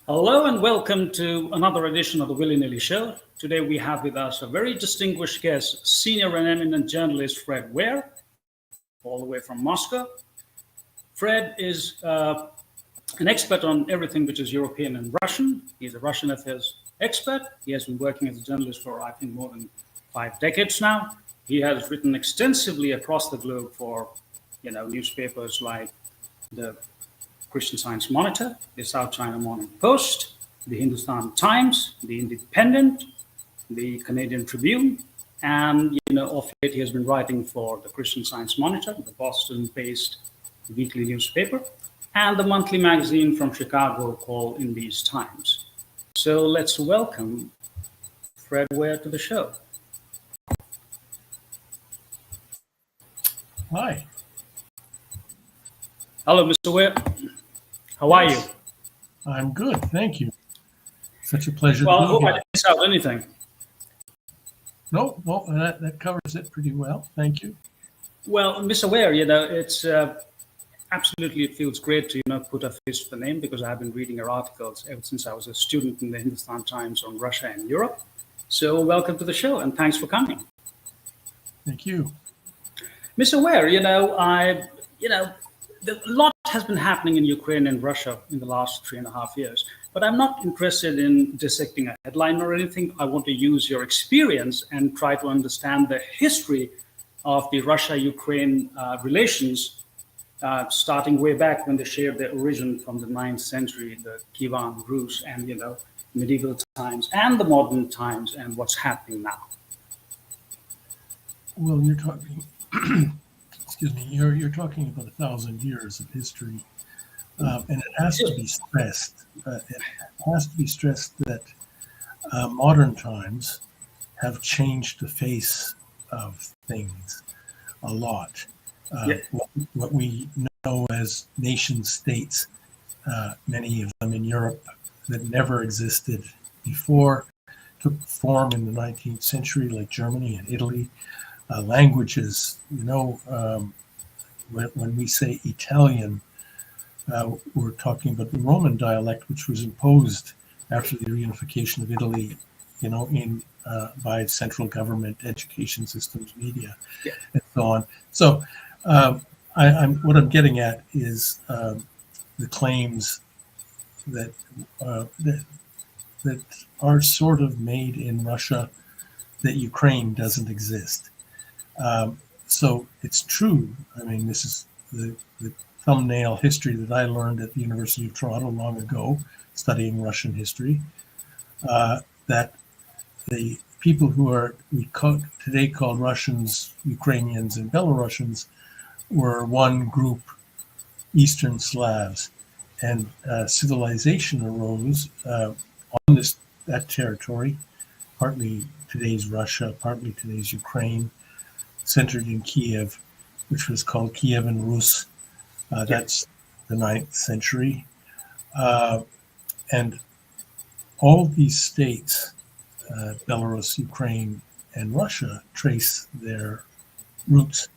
Hello and welcome to another edition of the Willy-Nilly show. Today we have with us a very distinguished guest, senior and eminent journalist Fred Weir, all the way from Moscow. Fred is an expert on everything which is European and Russian. He's a Russian affairs expert. He has been working as a journalist for, I think, more than 5 decades now. He has written extensively across the globe for, newspapers like the Christian Science Monitor, the South China Morning Post, the Hindustan Times, the Independent, the Canadian Tribune, and of late he has been writing for the Christian Science Monitor, the Boston-based weekly newspaper, and the monthly magazine from Chicago called In These Times. So let's welcome Fred Weir to the show. Hi. Hello, Mr. Weir. How are you? I'm good, thank you. Such a pleasure Well, to I be hope I here. didn't miss out anything. No, that covers it pretty well. Thank you. Well, Mr. Weir, it's absolutely, it feels great to put a face to the name, because I've been reading your articles ever since I was a student in the Hindustan Times on Russia and Europe. So welcome to the show and thanks for coming. Thank you. Mr. Weir, a lot has been happening in Ukraine and Russia in the last 3.5 years, but I'm not interested in dissecting a headline or anything. I want to use your experience and try to understand the history of the Russia-Ukraine relations, starting way back when they shared their origin from the 9th century, the Kyivan Rus, and medieval times and the modern times, and what's happening now. Well, you're talking, excuse me, you're talking about 1,000 years of history, and it has to be stressed. That modern times have changed the face of things a lot. What we know as nation states, many of them in Europe that never existed before, took form in the 19th century, like Germany and Italy. Languages, when we say Italian, we're talking about the Roman dialect, which was imposed after the reunification of Italy, by central government, education systems, media, and so on. So, what I'm getting at is the claims that are sort of made in Russia that Ukraine doesn't exist. So it's true. I mean, this is the thumbnail history that I learned at the University of Toronto long ago, studying Russian history, that the people who are today called Russians, Ukrainians, and Belarusians were one group, Eastern Slavs, and civilization arose on that territory, partly today's Russia, partly today's Ukraine, centered in Kiev, which was called Kyivan Rus. That's the 9th century. And all these states, Belarus, Ukraine, and Russia, trace their roots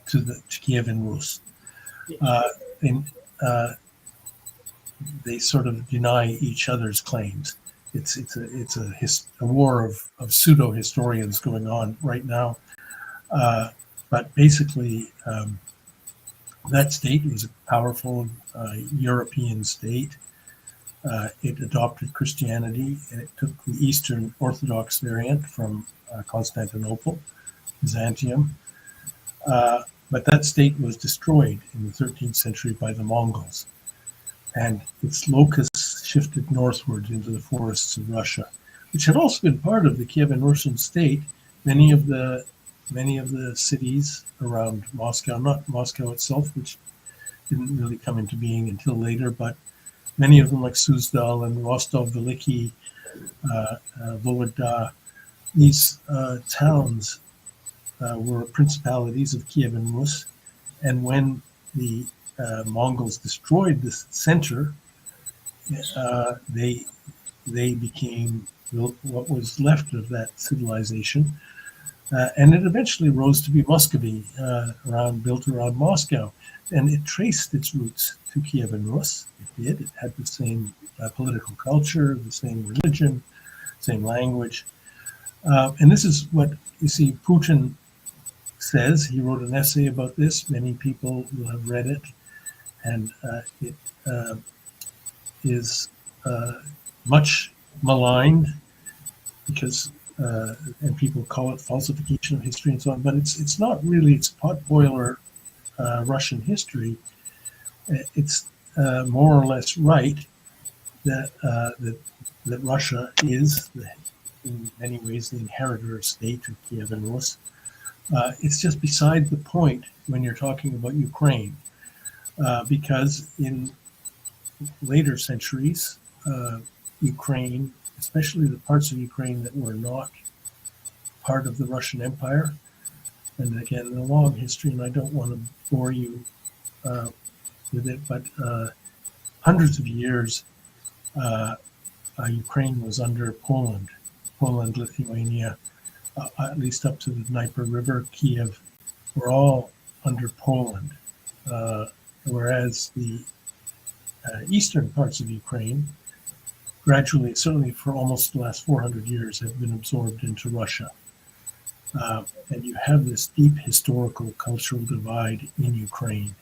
to Kyivan Rus. They sort of deny each other's claims. It's a war of pseudo historians going on right now, but basically that state was a powerful European state. It adopted Christianity, and it took the Eastern Orthodox variant from Constantinople, Byzantium. But that state was destroyed in the 13th century by the Mongols, and its locus shifted northward into the forests of Russia, which had also been part of the Kievan Russian state. Many of the cities around Moscow, not Moscow itself, which didn't really come into being until later, but many of them, like Suzdal and Rostov-Veliki, Vologda, these towns were principalities of Kyivan Rus. And when the Mongols destroyed this center, they became what was left of that civilization. And it eventually rose to be Muscovy, built around Moscow. And it traced its roots to Kyivan Rus. It did. It had the same political culture, the same religion, same language. And this is what you see Putin says. He wrote an essay about this. Many people will have read it. And it is much maligned because, and people call it falsification of history and so on, but it's not really, it's potboiler Russian history. It's more or less right that Russia is, in many ways, the inheritor state of Kyivan Rus. It's just beside the point when you're talking about Ukraine, because in later centuries, Ukraine, especially the parts of Ukraine that were not part of the Russian Empire, and again, a long history, and I don't want to bore you with it, but hundreds of years, Ukraine was under Poland, Lithuania, at least up to the Dnieper River, Kiev, were all under Poland, whereas the eastern parts of Ukraine gradually, certainly for almost the last 400 years, have been absorbed into Russia. And you have this deep historical cultural divide in Ukraine.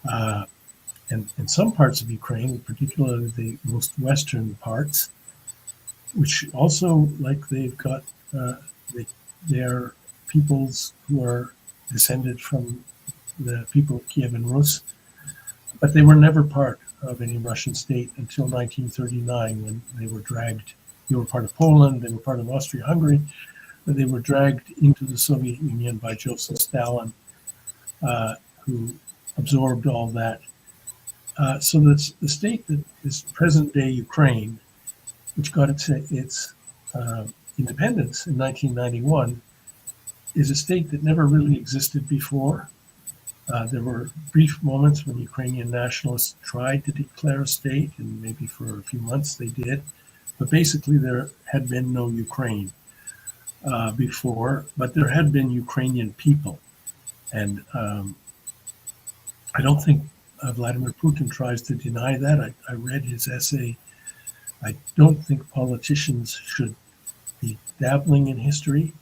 And in some parts of Ukraine, particularly the most western parts, which also, like they've got, they're peoples who are descended from the people of Kyivan Rus, but they were never part of any Russian state until 1939, when they were dragged. They were part of Poland, they were part of Austria-Hungary, but they were dragged into the Soviet Union by Joseph Stalin, who absorbed all that. So that's the state that is present-day Ukraine, which got its independence in 1991, is a state that never really existed before. There were brief moments when Ukrainian nationalists tried to declare a state, and maybe for a few months they did, but basically there had been no Ukraine before, but there had been Ukrainian people. And I don't think Vladimir Putin tries to deny that. I read his essay. I don't think politicians should be dabbling in history.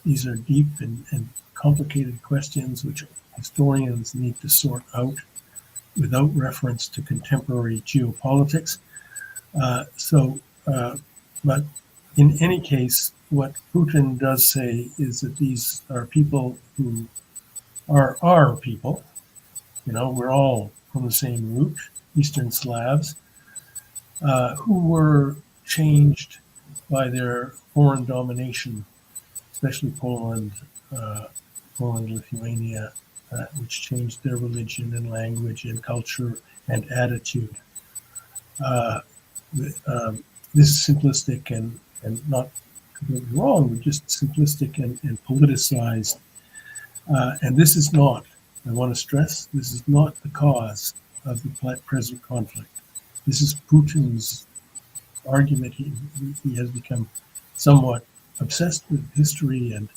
These are deep and complicated questions which historians need to sort out without reference to contemporary geopolitics. But in any case, what Putin does say is that these are people who are our people. You know, we're all from the same root, Eastern Slavs, who were changed by their foreign domination, especially Poland, Lithuania, which changed their religion and language and culture and attitude. This is simplistic and not completely wrong, but just simplistic and politicized. And this is not, I want to stress, this is not the cause of the present conflict. This is Putin's argument. He has become somewhat obsessed with history, and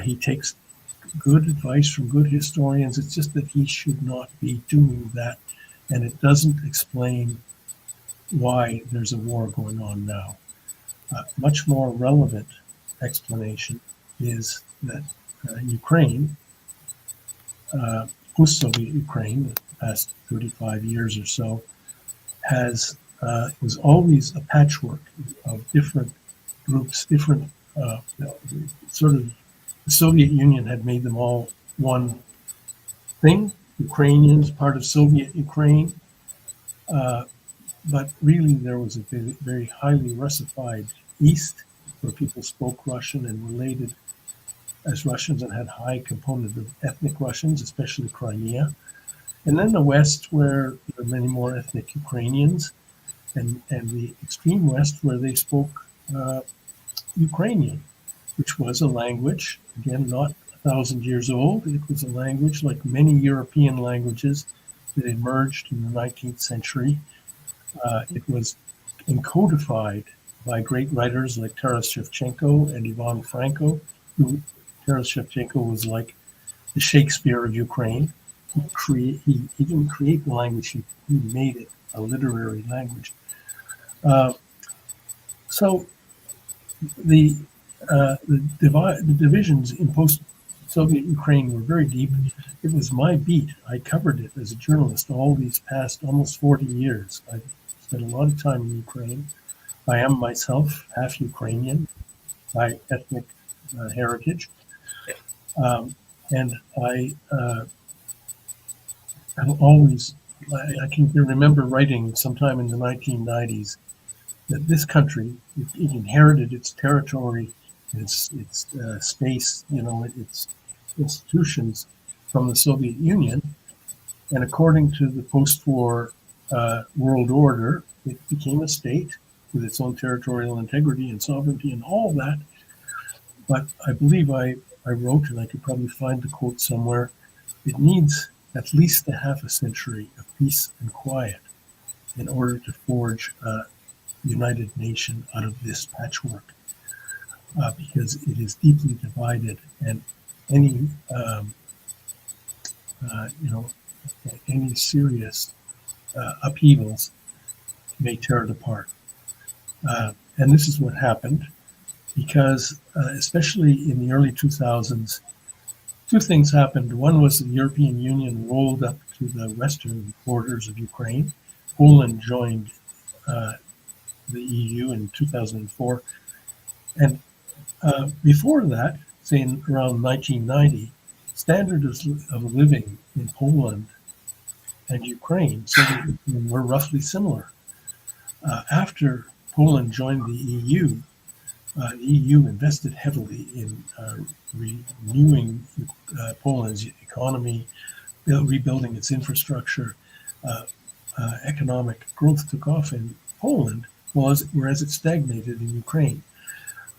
he takes good advice from good historians. It's just that he should not be doing that, and it doesn't explain why there's a war going on now. Much more relevant explanation is that Ukraine, post-Soviet Ukraine, the past 35 years or so, was always a patchwork of different groups, different sort of. The Soviet Union had made them all one thing. Ukrainians, part of Soviet Ukraine, but really there was a very highly Russified East, where people spoke Russian and related as Russians and had high component of ethnic Russians, especially Crimea. And then the West, where there are many more ethnic Ukrainians, and the extreme West, where they spoke Ukrainian, which was a language, again, not 1,000 years old. It was a language like many European languages that emerged in the 19th century. It was encodified by great writers like Taras Shevchenko and Ivan Franko, who Taras Shevchenko was like the Shakespeare of Ukraine. He didn't create the language, he made it a literary language. Uh, so the the divisions in post-Soviet Ukraine were very deep. It was my beat. I covered it as a journalist all these past almost 40 years. I spent a lot of time in Ukraine. I am myself half Ukrainian by ethnic heritage, and I've always. I can remember writing sometime in the 1990s that this country, it inherited its territory, its space, its institutions from the Soviet Union, and according to the post-war world order, it became a state with its own territorial integrity and sovereignty and all that. But I believe I wrote, and I could probably find the quote somewhere, it needs at least a half a century of peace and quiet in order to forge united nation out of this patchwork, because it is deeply divided, and any any serious upheavals may tear it apart. And this is what happened, because especially in the early 2000s, two things happened. One was the European Union rolled up to the western borders of Ukraine. Poland joined the EU in 2004. And before that, say in around 1990, standards of living in Poland and Ukraine were roughly similar. After Poland joined the EU invested heavily in renewing Poland's economy, rebuilding its infrastructure. Economic growth took off in Poland, whereas it stagnated in Ukraine.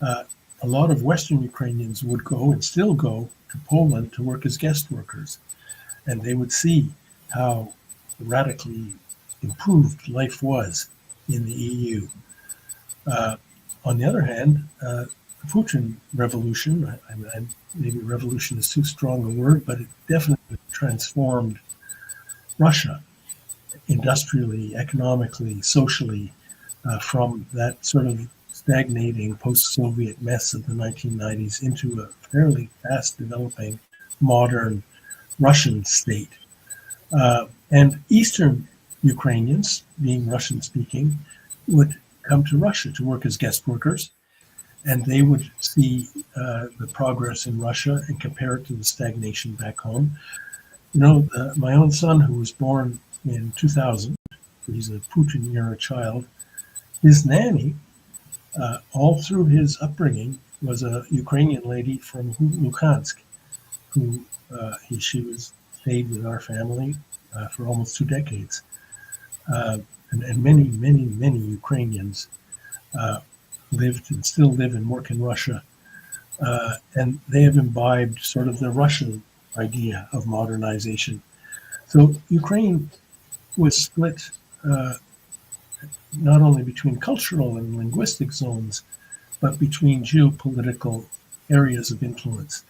A lot of Western Ukrainians would go and still go to Poland to work as guest workers, and they would see how radically improved life was in the EU. On the other hand, the Putin revolution, maybe revolution is too strong a word, but it definitely transformed Russia industrially, economically, socially, from that sort of stagnating post-Soviet mess of the 1990s into a fairly fast-developing modern Russian state. And Eastern Ukrainians, being Russian-speaking, would come to Russia to work as guest workers, and they would see the progress in Russia and compare it to the stagnation back home. My own son, who was born in 2000, he's a Putin-era child, his nanny, all through his upbringing, was a Ukrainian lady from Luhansk, who she was stayed with our family for almost 2 decades. And many, many, many Ukrainians lived and still live and work in Russia. And they have imbibed sort of the Russian idea of modernization. So Ukraine was split not only between cultural and linguistic zones, but between geopolitical areas of influence.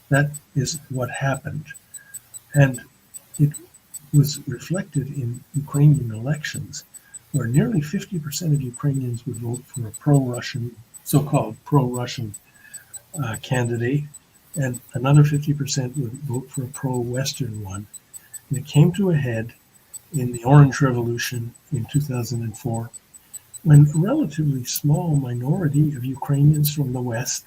That is what happened. And it was reflected in Ukrainian elections, where nearly 50% of Ukrainians would vote for a pro-Russian, so-called pro-Russian candidate, and another 50% would vote for a pro-Western one. And it came to a head in the Orange Revolution in 2004, when a relatively small minority of Ukrainians from the West,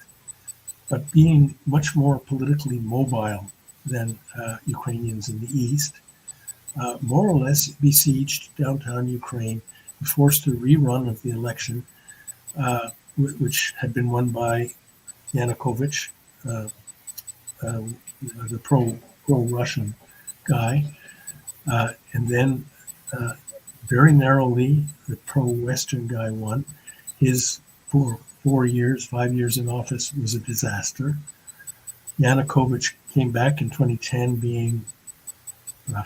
but being much more politically mobile than Ukrainians in the East, more or less besieged downtown Ukraine and forced a rerun of the election, which had been won by Yanukovych, the pro-Russian guy, and then very narrowly the pro-Western guy won. His 5 years in office was a disaster. Yanukovych came back in 2010 being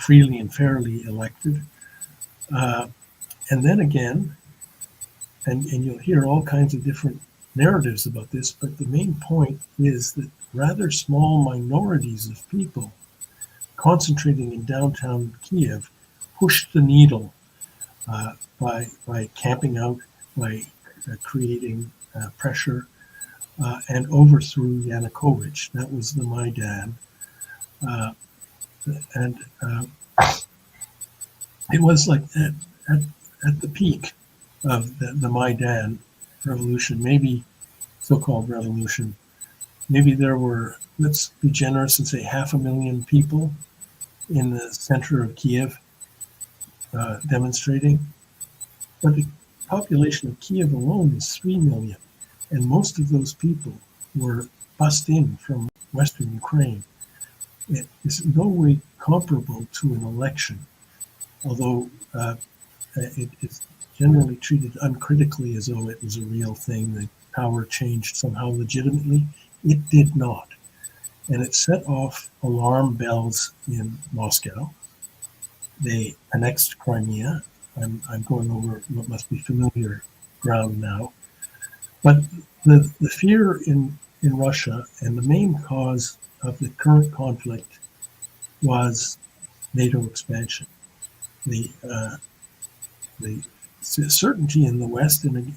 freely and fairly elected. And then again, and you'll hear all kinds of different narratives about this, but the main point is that rather small minorities of people concentrating in downtown Kiev pushed the needle by camping out by creating pressure and overthrew Yanukovych. That was the Maidan. And it was like at the peak of the Maidan revolution, maybe so-called revolution, maybe there were, let's be generous and say 500,000 people in the center of Kiev demonstrating. But the population of Kiev alone is 3 million. And most of those people were bussed in from Western Ukraine. It is in no way comparable to an election, although it is generally treated uncritically as though it was a real thing. The power changed somehow legitimately. It did not. And it set off alarm bells in Moscow. They annexed Crimea. I'm going over what must be familiar ground now. But the fear in Russia, and the main cause of the current conflict, was NATO expansion. The certainty in the West, and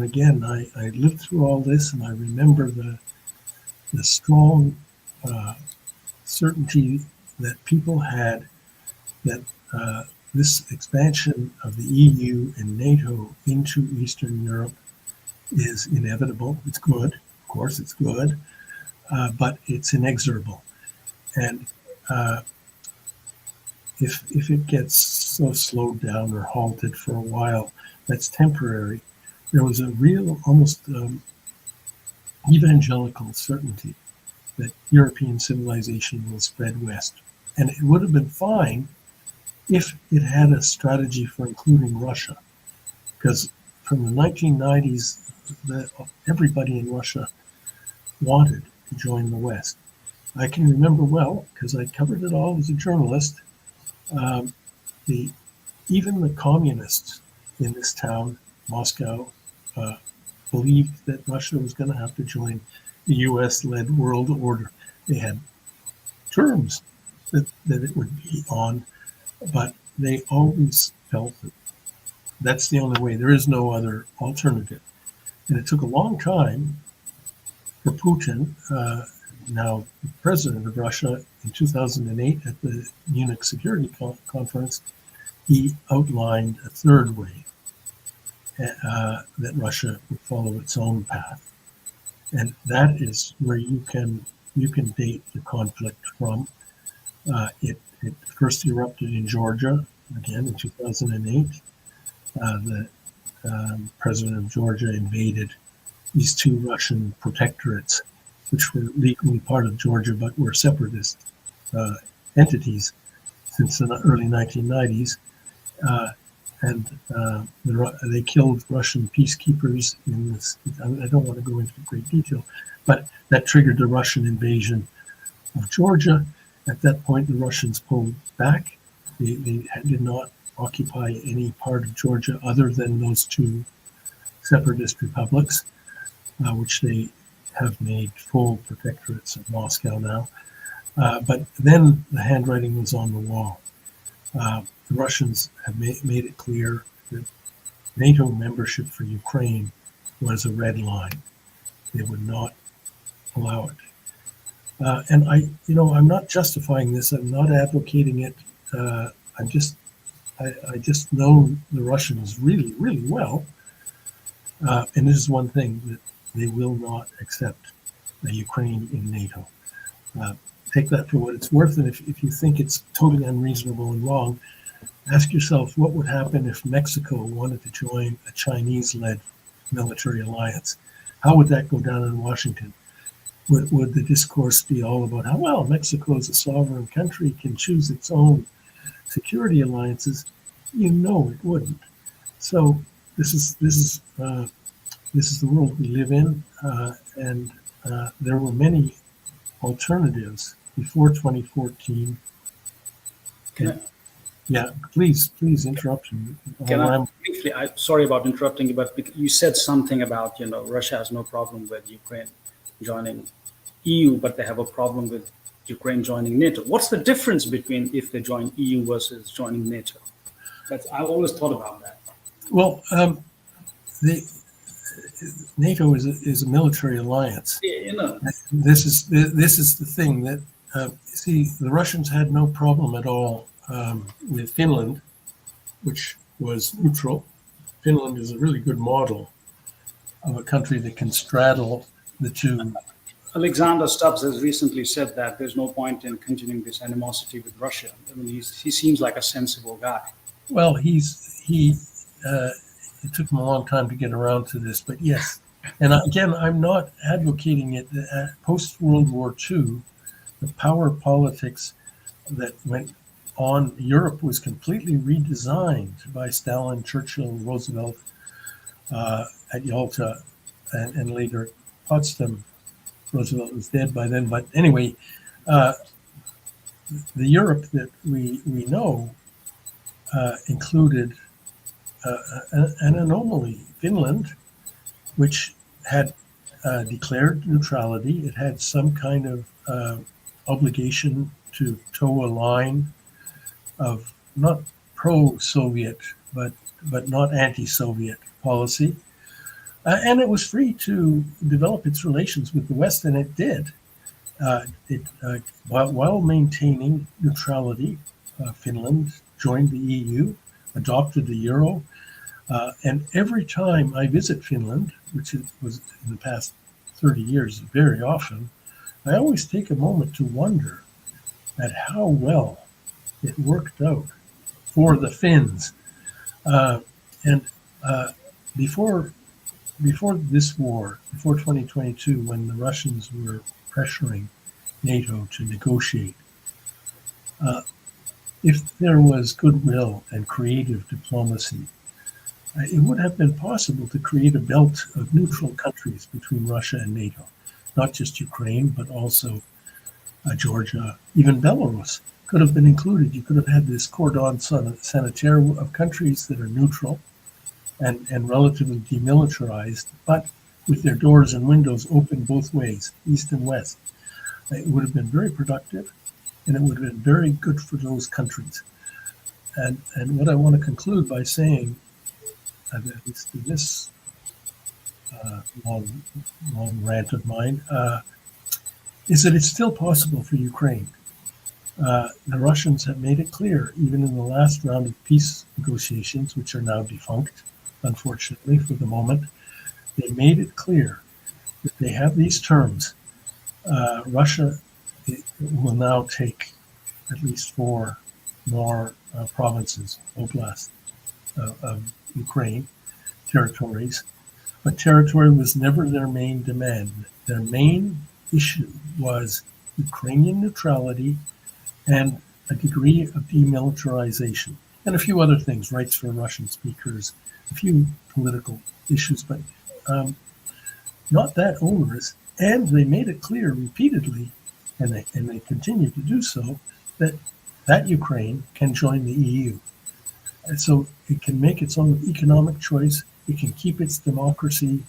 again, I lived through all this, and I remember the strong certainty that people had that this expansion of the EU and NATO into Eastern Europe is inevitable. It's good, of course, it's good, but it's inexorable. And if it gets so slowed down or halted for a while, that's temporary. There was a real, almost evangelical certainty that European civilization will spread west. And it would have been fine if it had a strategy for including Russia, because from the 1990s, everybody in Russia wanted to join the West. I can remember well, because I covered it all as a journalist, even the communists in this town, Moscow, believed that Russia was going to have to join the US-led world order. They had terms that it would be on, but they always felt that that's the only way. There is no other alternative. And it took a long time for Putin, now president of Russia, in 2008 at the Munich Security Conference, he outlined a third way, that Russia would follow its own path. And that is where you can date the conflict from. It first erupted in Georgia, again in 2008. The president of Georgia invaded these two Russian protectorates, which were legally part of Georgia but were separatist entities since the early 1990s. They killed Russian peacekeepers in this. I don't want to go into great detail, but that triggered the Russian invasion of Georgia. At that point, the Russians pulled back. They did not occupy any part of Georgia other than those two separatist republics, which they have made full protectorates of Moscow now. But then the handwriting was on the wall. The Russians have made it clear that NATO membership for Ukraine was a red line. They would not allow it. And I'm not justifying this. I'm not advocating it. I just know the Russians really, really well. And this is one thing that they will not accept Ukraine in NATO. Take that for what it's worth. And if you think it's totally unreasonable and wrong, ask yourself what would happen if Mexico wanted to join a Chinese-led military alliance. How would that go down in Washington? Would the discourse be all about how, well, Mexico is a sovereign country, can choose its own security alliances? It wouldn't. So this is the world we live in, and there were many alternatives before 2014. Yeah, please interrupt me. Can I briefly? Sorry about interrupting you, but you said something about Russia has no problem with Ukraine joining EU, but they have a problem with Ukraine joining NATO. What's the difference between if they join EU versus joining NATO? I always thought about that. Well, the NATO is a military alliance. Yeah. This is the thing that see, the Russians had no problem at all with Finland, which was neutral. Finland is a really good model of a country that can straddle the two. Alexander Stubbs has recently said that there's no point in continuing this animosity with Russia. I mean, he seems like a sensible guy. Well, it took him a long time to get around to this, but yes. And again, I'm not advocating it. Post World War II, the power politics that went on, Europe was completely redesigned by Stalin, Churchill, Roosevelt at Yalta, and later Potsdam. Roosevelt was dead by then, but anyway, the Europe that we know included an anomaly. Finland, which had declared neutrality, it had some kind of obligation to toe a line of not pro-Soviet, but not anti-Soviet policy. And it was free to develop its relations with the West, and it did. While maintaining neutrality, Finland joined the EU, adopted the euro, and every time I visit Finland, which was in the past 30 years very often, I always take a moment to wonder at how well it worked out for the Finns. Before this war, before 2022, when the Russians were pressuring NATO to negotiate, if there was goodwill and creative diplomacy, it would have been possible to create a belt of neutral countries between Russia and NATO, not just Ukraine, but also Georgia, even Belarus could have been included. You could have had this cordon sanitaire of countries that are neutral and relatively demilitarized, but with their doors and windows open both ways, east and west. It would have been very productive, and it would have been very good for those countries. And what I want to conclude by saying, at least in this long rant of mine, is that it's still possible for Ukraine. The Russians have made it clear, even in the last round of peace negotiations, which are now defunct, unfortunately, for the moment, they made it clear that they have these terms. Russia will now take at least 4 more provinces, oblasts, of Ukraine, territories. But territory was never their main demand. Their main issue was Ukrainian neutrality and a degree of demilitarization, and a few other things, rights for Russian speakers, a few political issues, but not that onerous. And they made it clear repeatedly, and they continue to do so, that Ukraine can join the EU. And so it can make its own economic choice, it can keep its democracy,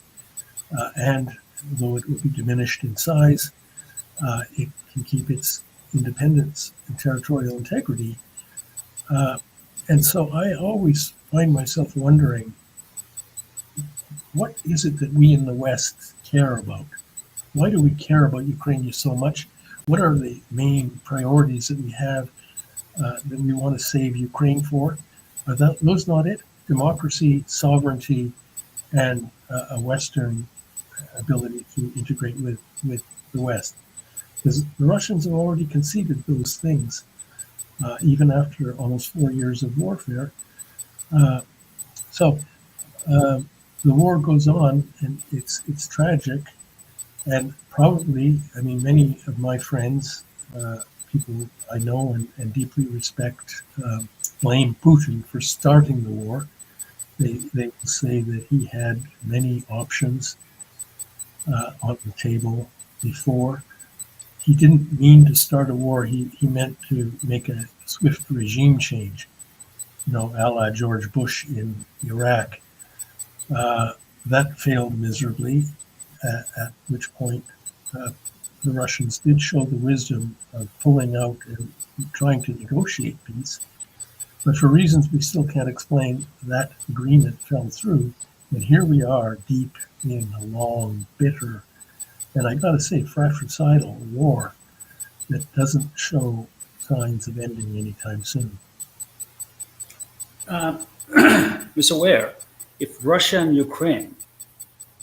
and though it will be diminished in size, it can keep its independence and territorial integrity. And so I always find myself wondering, what is it that we in the West care about? Why do we care about Ukraine so much? What are the main priorities that we have that we want to save Ukraine for? Are those not it? Democracy, sovereignty, and a Western ability to integrate with the West. Because the Russians have already conceded those things, even after almost 4 years of warfare. So the war goes on, and it's tragic. And probably, I mean, many of my friends, people I know and deeply respect, blame Putin for starting the war. They will say that he had many options on the table before. He didn't mean to start a war. He meant to make a swift regime change, a la George Bush in Iraq. That failed miserably, at which point the Russians did show the wisdom of pulling out and trying to negotiate peace. But for reasons we still can't explain, that agreement fell through And here we are deep in a long, bitter, and I gotta say, fratricidal war that doesn't show signs of ending anytime soon. Mr. Weir, if Russia and Ukraine,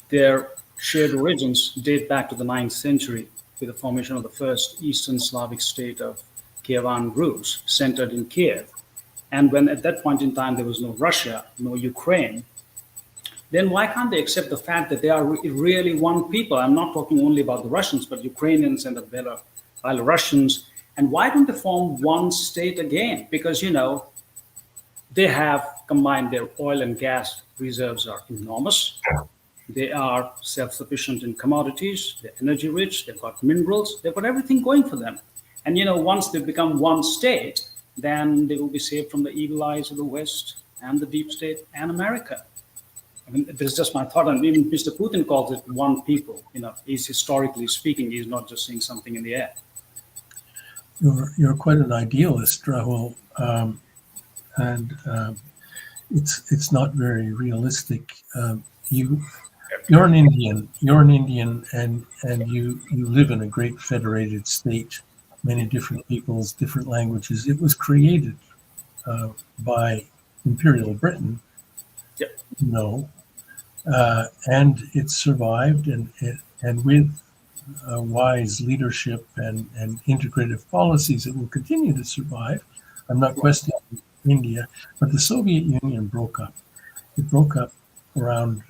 their shared origins date back to the 9th century with the formation of the first Eastern Slavic state of Kyivan Rus, centered in Kiev, and when at that point in time there was no Russia, no Ukraine, then why can't they accept the fact that they are really one people? I'm not talking only about the Russians, but Ukrainians and the Belarusians. And why don't they form one state again? Because, they have combined their oil and gas reserves are enormous. They are self-sufficient in commodities. They're energy rich. They've got minerals. They've got everything going for them. And, once they become one state, then they will be saved from the evil eyes of the West and the deep state and America. I mean, this is just my thought, and even Mr. Putin calls it one people. He's historically speaking, he's not just saying something in the air. You're quite an idealist, Rahul, and it's not very realistic. You're an Indian. And you live in a great federated state, many different peoples, different languages. It was created by Imperial Britain. Yep. And it survived, and with wise leadership and integrative policies, it will continue to survive. I'm not questioning India, but the Soviet Union broke up. It broke up around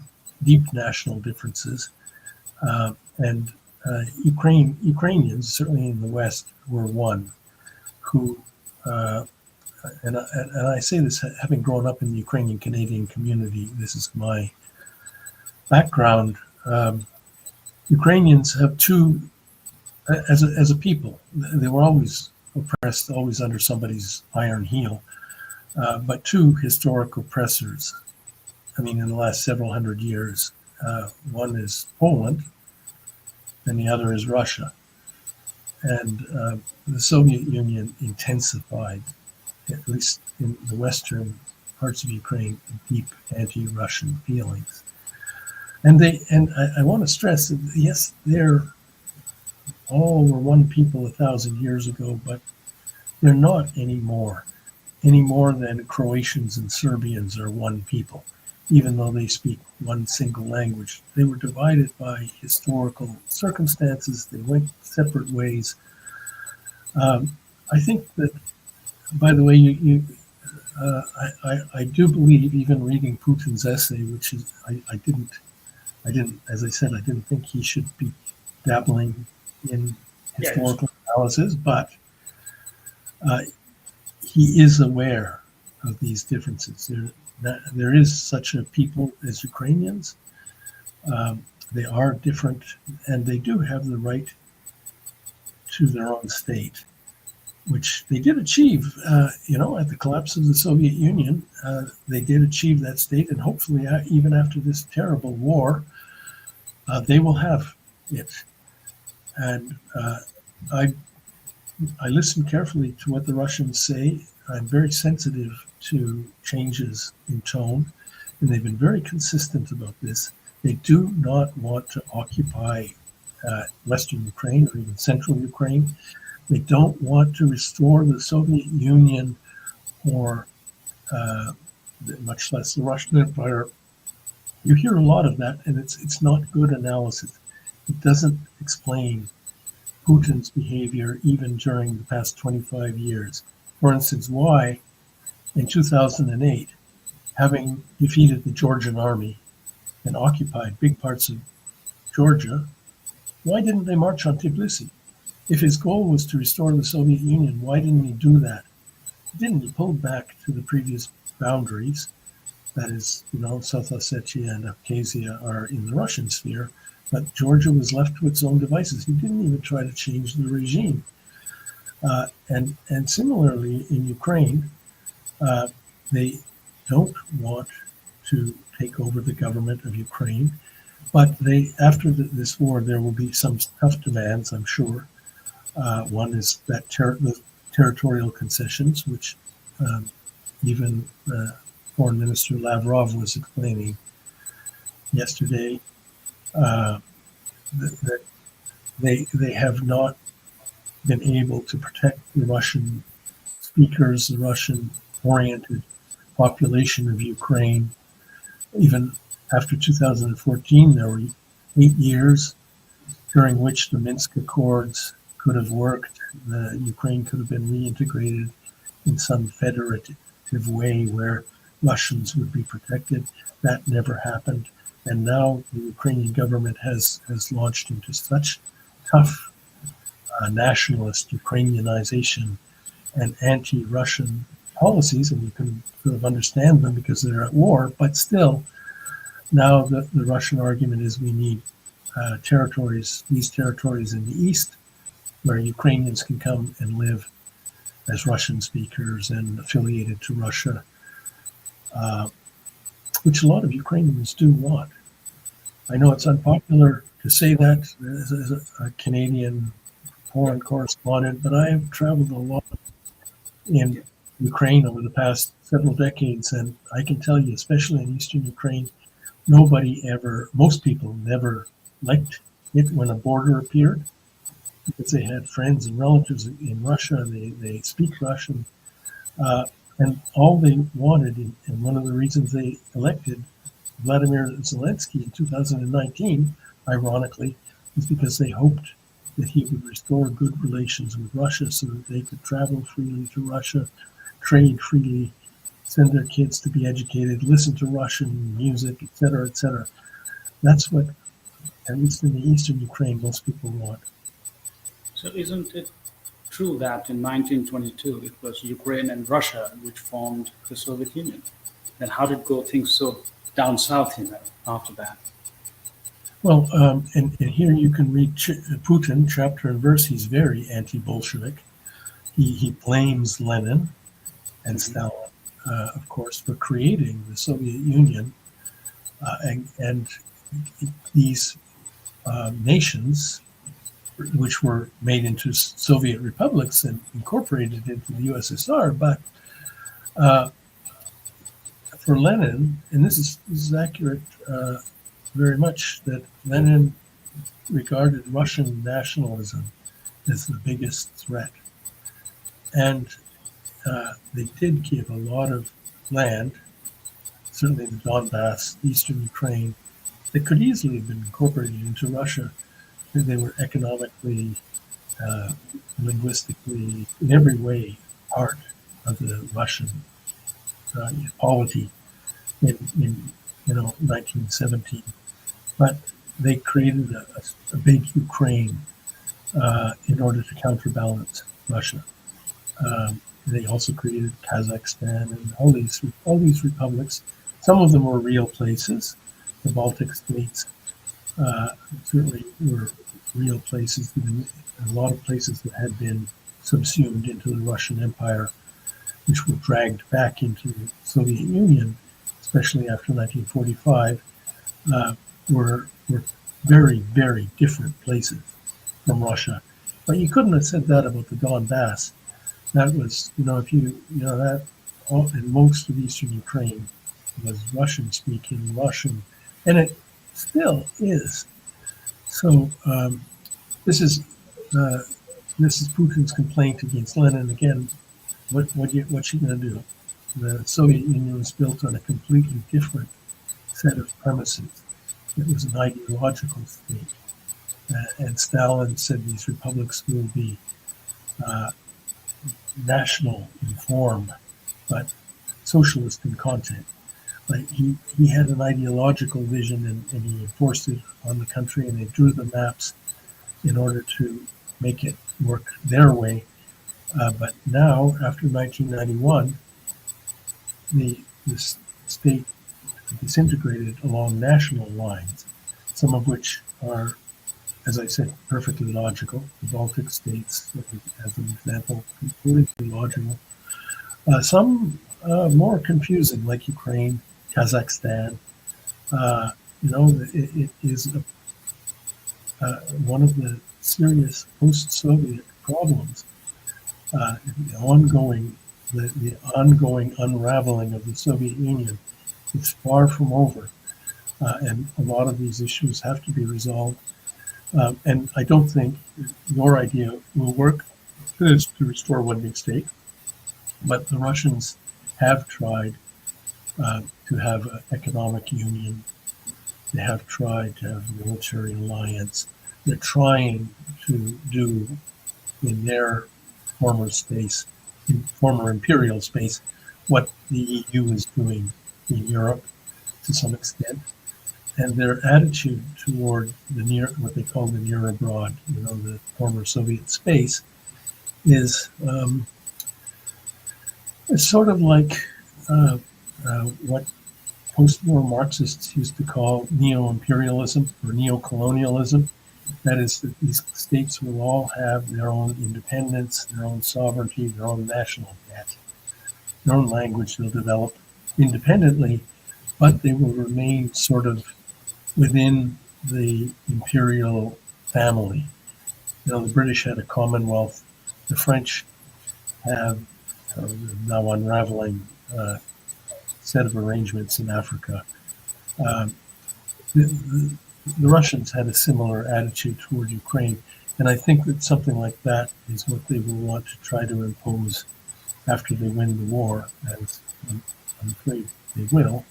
deep national differences, and Ukrainians, certainly in the West, were one who. And I say this having grown up in the Ukrainian Canadian community. This is my background. Ukrainians have two, as a people, they were always oppressed, always under somebody's iron heel, but two historic oppressors. I mean, in the last several hundred years, one is Poland, and the other is Russia. And the Soviet Union intensified, at least in the western parts of Ukraine, deep anti-Russian feelings. And I want to stress that, yes, they're all were one people 1,000 years ago, but they're not anymore, any more than Croatians and Serbians are one people, even though they speak one single language. They were divided by historical circumstances. They went separate ways. I think that, by the way, I do believe, even reading Putin's essay, which is I didn't, as I said, I didn't think he should be dabbling in historical analysis, but he is aware of these differences. There is such a people as Ukrainians. They are different, and they do have the right to their own state, which they did achieve, at the collapse of the Soviet Union. They did achieve that state, and hopefully, even after this terrible war, they will have it. And I listen carefully to what the Russians say. I'm very sensitive to changes in tone, and they've been very consistent about this. They do not want to occupy Western Ukraine or even Central Ukraine. They don't want to restore the Soviet Union or much less the Russian Empire. You hear a lot of that, and it's not good analysis. It doesn't explain Putin's behavior even during the past 25 years. For instance, why in 2008, having defeated the Georgian army and occupied big parts of Georgia, why didn't they march on Tbilisi? If his goal was to restore the Soviet Union, why didn't he do that? He didn't. He pulled back to the previous boundaries. That is, South Ossetia and Abkhazia are in the Russian sphere, but Georgia was left to its own devices. He didn't even try to change the regime. And similarly in Ukraine, they don't want to take over the government of Ukraine, but after this war, there will be some tough demands, I'm sure. One is that the territorial concessions, which even Foreign Minister Lavrov was explaining yesterday that they have not been able to protect the Russian speakers, the Russian-oriented population of Ukraine. Even after 2014, there were 8 years during which the Minsk Accords could have worked. Ukraine could have been reintegrated in some federative way where Russians would be protected. That never happened. And now the Ukrainian government has launched into such tough nationalist Ukrainianization and anti-Russian policies, and you can sort of understand them because they're at war, but still, now the Russian argument is we need these territories in the east, where Ukrainians can come and live as Russian speakers and affiliated to Russia, which a lot of Ukrainians do want. I know it's unpopular to say that as a Canadian foreign correspondent, but I have traveled a lot in Ukraine over the past several decades, and I can tell you, especially in Eastern Ukraine, most people never liked it when a border appeared, because they had friends and relatives in Russia, and they speak Russian, and all they wanted, and one of the reasons they elected Vladimir Zelensky in 2019, ironically, is because they hoped that he would restore good relations with Russia so that they could travel freely to Russia, trade freely, send their kids to be educated, listen to Russian music, etc., etc. That's what, at least in the Eastern Ukraine, most people want. So isn't it true that in 1922 it was Ukraine and Russia which formed the Soviet Union? Then how did things go down south after that? Well, and here you can read Putin, chapter and verse. He's very anti-Bolshevik. He blames Lenin and Stalin, of course, for creating the Soviet Union. And these nations, which were made into Soviet republics and incorporated into the USSR, but for Lenin, and this is accurate very much, that Lenin regarded Russian nationalism as the biggest threat. And they did give a lot of land, certainly the Donbass, Eastern Ukraine, that could easily have been incorporated into Russia. They were economically, linguistically, in every way, part of the Russian polity in 1917. But they created a big Ukraine in order to counterbalance Russia. They also created Kazakhstan and all these republics. Some of them were real places. The Baltic states certainly were real places. A lot of places that had been subsumed into the Russian Empire, which were dragged back into the Soviet Union, especially after 1945, were very, very different places from Russia. But you couldn't have said that about the Donbass. That was, that in most of Eastern Ukraine was Russian-speaking, Russian, and it still is. So this is Putin's complaint against Lenin. Again, what's she going to do? The Soviet Union was built on a completely different set of premises. It was an ideological state. And Stalin said these republics will be national in form, but socialist in content. Like he had an ideological vision, and he enforced it on the country, and they drew the maps in order to make it work their way. But now, after 1991, the state disintegrated along national lines, some of which are, as I said, perfectly logical. The Baltic states, as an example, completely logical. Some more confusing, like Ukraine, Kazakhstan. It is one of the serious post-Soviet problems. The ongoing unraveling of the Soviet Union is far from over. and a lot of these issues have to be resolved. And I don't think your idea will work to restore one big state, but the Russians have tried to have an economic union. They have tried to have a military alliance. They're trying to do in their former space, in former imperial space, what the EU is doing in Europe to some extent. And their attitude toward the near, what they call the near abroad, the former Soviet space, is sort of like what post-war Marxists used to call neo-imperialism or neo-colonialism. That is, that these states will all have their own independence, their own sovereignty, their own national debt, their own language they'll develop independently, but they will remain sort of within the imperial family. The British had a Commonwealth. The French have now unraveling set of arrangements in Africa. The Russians had a similar attitude toward Ukraine, and I think that something like that is what they will want to try to impose after they win the war, as I'm afraid they will.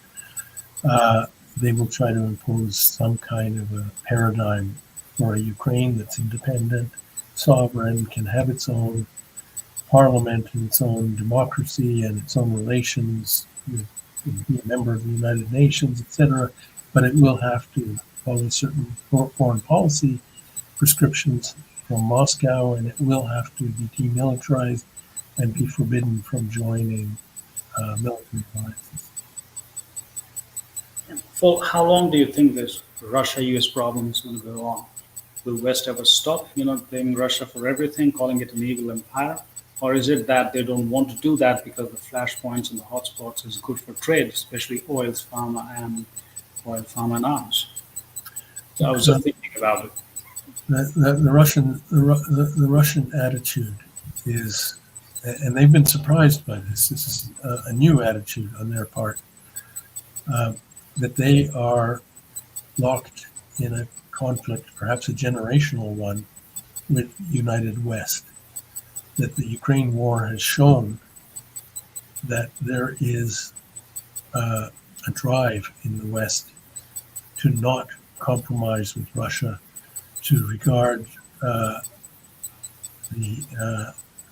They will try to impose some kind of a paradigm for a Ukraine that's independent, sovereign, can have its own parliament and its own democracy and its own relations with, be a member of the United Nations, etc. But it will have to follow certain foreign policy prescriptions from Moscow, and it will have to be demilitarized and be forbidden from joining military alliances. For how long do you think this Russia-US problem is going to go on? Will West ever stop, blaming Russia for everything, calling it an evil empire? Or is it that they don't want to do that because the flashpoints and the hotspots is good for trade, especially oil, pharma, and arms? So I was just thinking about it. The Russian attitude is, and they've been surprised by this. This is a new attitude on their part, that they are locked in a conflict, perhaps a generational one, with United West. That the Ukraine war has shown that there is a drive in the West to not compromise with Russia, to regard the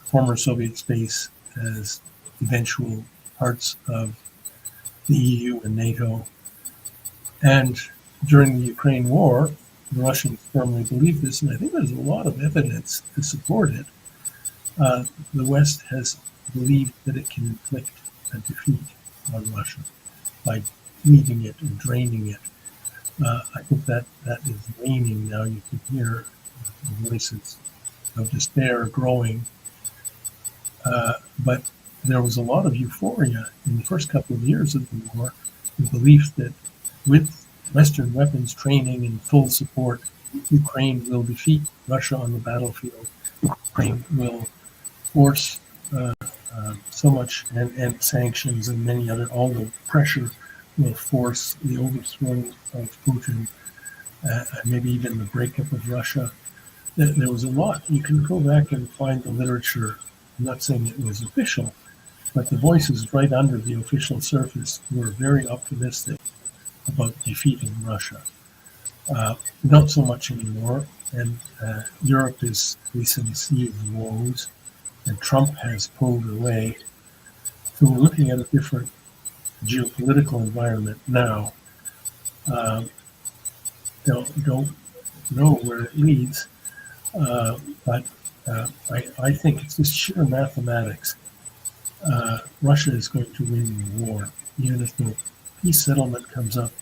former Soviet space as eventual parts of the EU and NATO. And during the Ukraine war, the Russians firmly believed this, and I think there's a lot of evidence to support it. The West has believed that it can inflict a defeat on Russia by leaving it and draining it. I think that is waning now. You can hear the voices of despair growing. But there was a lot of euphoria in the first couple of years of the war, the belief that with Western weapons training and full support, Ukraine will defeat Russia on the battlefield. Ukraine will force so much, and sanctions and many other, all the pressure will force the overthrow of Putin, maybe even the breakup of Russia. There was a lot. You can go back and find the literature. I'm not saying it was official, but the voices right under the official surface were very optimistic about defeating Russia. Not so much anymore, and Europe is facing a sea of woes, and Trump has pulled away. So we're looking at a different geopolitical environment now. Don't know where it leads, but I think it's just sheer mathematics. Russia is going to win the war, even if the peace settlement comes up.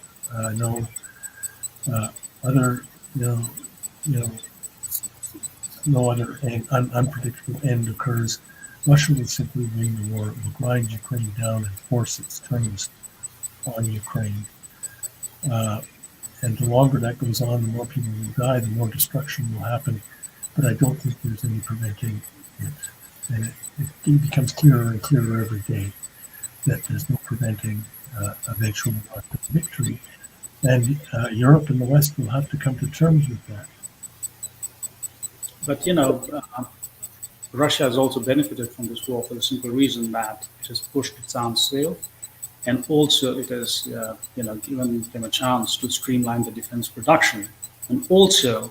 No other, no other unpredictable end occurs. Russia will simply win the war. It will grind Ukraine down and force its terms on Ukraine. And the longer that goes on, the more people will die, the more destruction will happen. But I don't think there's any preventing it. And it becomes clearer and clearer every day that there's no preventing eventual victory. And Europe and the West will have to come to terms with that. But Russia has also benefited from this war for the simple reason that it has pushed its arms sale, and also it has, given them a chance to streamline the defense production, and also,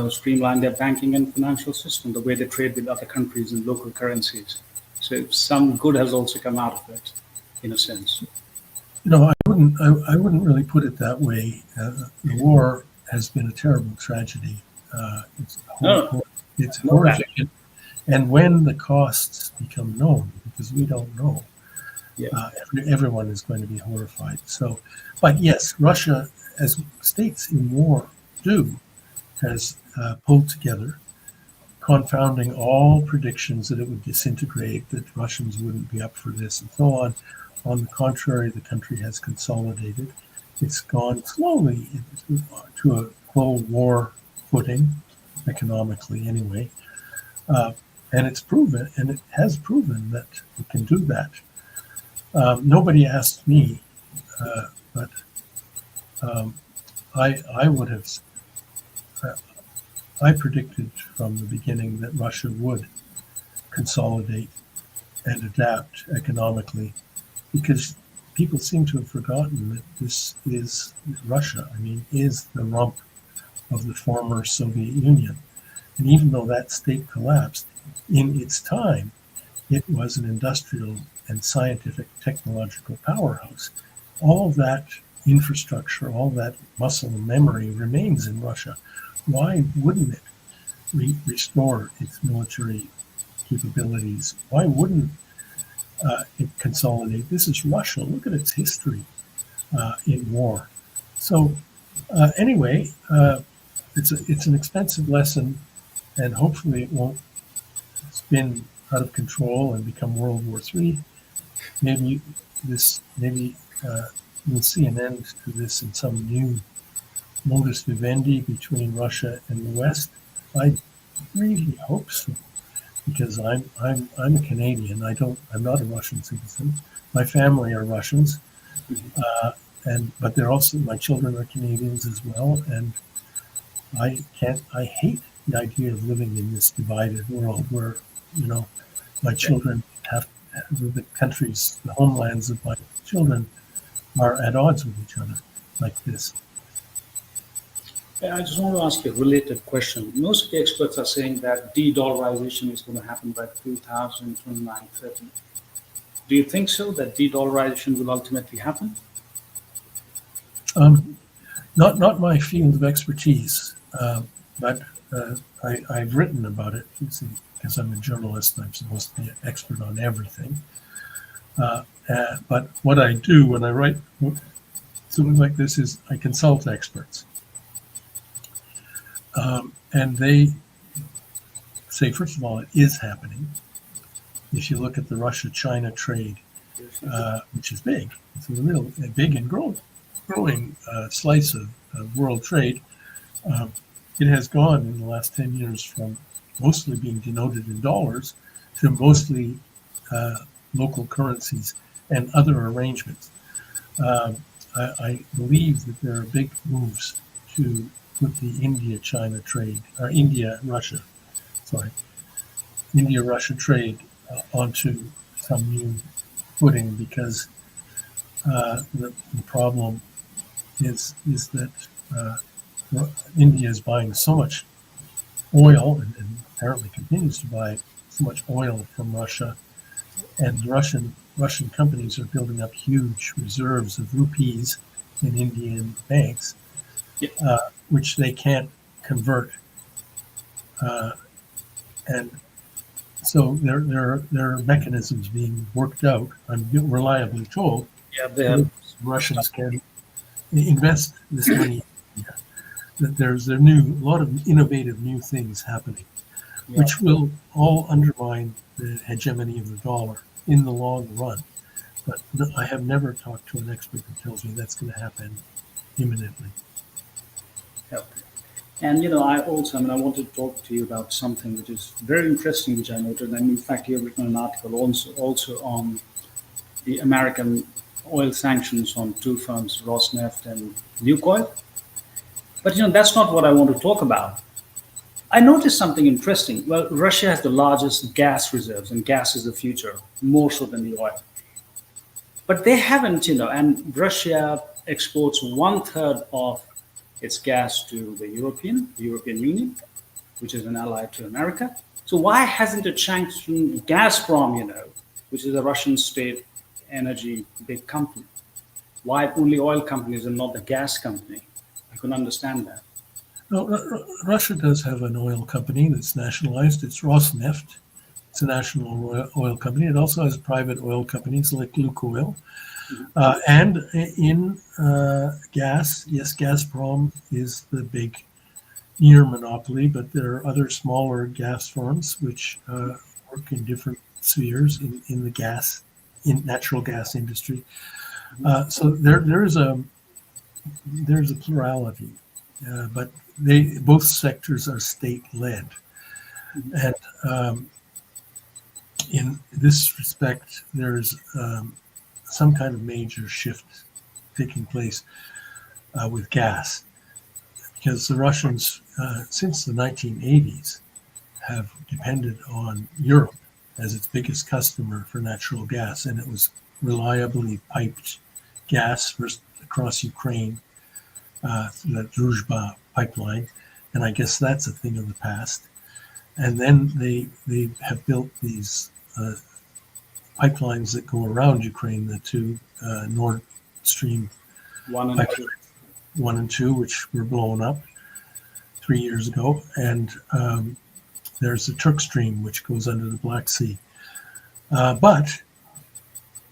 streamline their banking and financial system, the way they trade with other countries in local currencies. So some good has also come out of it, in a sense. I wouldn't really put it that way. The war has been a terrible tragedy. It's horrific. And when the costs become known, because we don't know, everyone is going to be horrified. So, but yes, Russia, as states in war do, has pulled together, confounding all predictions that it would disintegrate, that Russians wouldn't be up for this, and so on. On the contrary, the country has consolidated. It's gone slowly to a Cold War footing, economically anyway. And it's proven, and it has proven that it can do that. Nobody asked me, but I would have. I predicted from the beginning that Russia would consolidate and adapt economically, because people seem to have forgotten that this is Russia. Is the rump of the former Soviet Union. And even though that state collapsed, in its time, it was an industrial and scientific technological powerhouse. All that infrastructure, all that muscle memory remains in Russia. Why wouldn't it restore its military capabilities? Why wouldn't it consolidate? This is Russia. Look at its history in war. So anyway, it's an expensive lesson, and hopefully it won't spin out of control and become World War III. Maybe we'll see an end to this in some new modus vivendi between Russia and the West. I really hope so, because I'm a Canadian. I'm not a Russian citizen. My family are Russians, but they're also, my children are Canadians as well, and I hate the idea of living in this divided world where my children the countries, the homelands of my children are at odds with each other like this. I just want to ask you a related question. Most of the experts are saying that de-dollarization is going to happen by 2029-30. Do you think so, that de-dollarization will ultimately happen? Not my field of expertise, but I've written about it. Because I'm a journalist, I'm supposed to be an expert on everything. But what I do when I write something like this is I consult experts. And they say, first of all, it is happening. If you look at the Russia-China trade, which is big, it's a real big and growing slice of world trade. It has gone in the last 10 years from mostly being denoted in dollars to mostly local currencies and other arrangements. I believe that there are big moves to put the India-China trade, or India-Russia trade onto some new footing, because the problem is that India is buying so much oil and apparently continues to buy so much oil from Russia, and Russian companies are building up huge reserves of rupees in Indian banks, which they can't convert, and so there are mechanisms being worked out. I'm reliably told that Russians can invest this money. That there's a lot of innovative new things happening, which will all undermine the hegemony of the dollar in the long run. But I have never talked to an expert that tells me that's going to happen imminently. Okay. And I wanted to talk to you about something which is very interesting, which I noted. And in fact, you have written an article also on the American oil sanctions on two firms, Rosneft and Lukoil. But that's not what I want to talk about. I noticed something interesting. Well, Russia has the largest gas reserves, and gas is the future, more so than the oil. But they haven't, and Russia exports 1/3 of its gas to the European Union, which is an ally to America. So why hasn't it sanctioned Gazprom, which is a Russian state energy big company? Why only oil companies and not the gas company? I couldn't understand that. No, Russia does have an oil company that's nationalized. It's Rosneft. It's a national oil company. It also has private oil companies like Lukoil. And in gas, yes, Gazprom is the big near monopoly, but there are other smaller gas firms which work in different spheres in the natural gas industry. So there's a plurality, but both sectors are state-led, and in this respect, there's some kind of major shift taking place with gas, because the Russians, since the 1980s, have depended on Europe as its biggest customer for natural gas, and it was reliably piped gas first across Ukraine, the Druzhba pipeline, and I guess that's a thing of the past. And then they have built these pipelines that go around Ukraine, the two Nord Stream 1 and 2. 1 and 2, which were blown up 3 years ago, and there's the Turk Stream, which goes under the Black Sea. But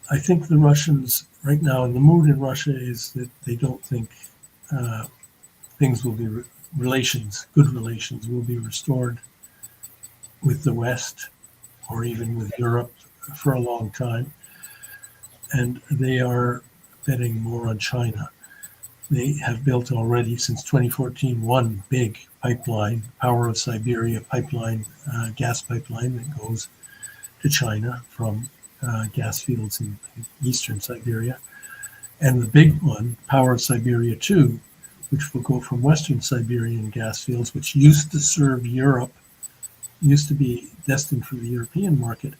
I think the Russians right now, and the mood in Russia is that they don't think things will be good relations will be restored with the West or even with Europe for a long time. And they are betting more on China. They have built already since 2014 one big pipeline, Power of Siberia pipeline, gas pipeline that goes to China from gas fields in eastern Siberia. And the big one, Power of Siberia 2, which will go from western Siberian gas fields, which used to serve Europe, used to be destined for the European market,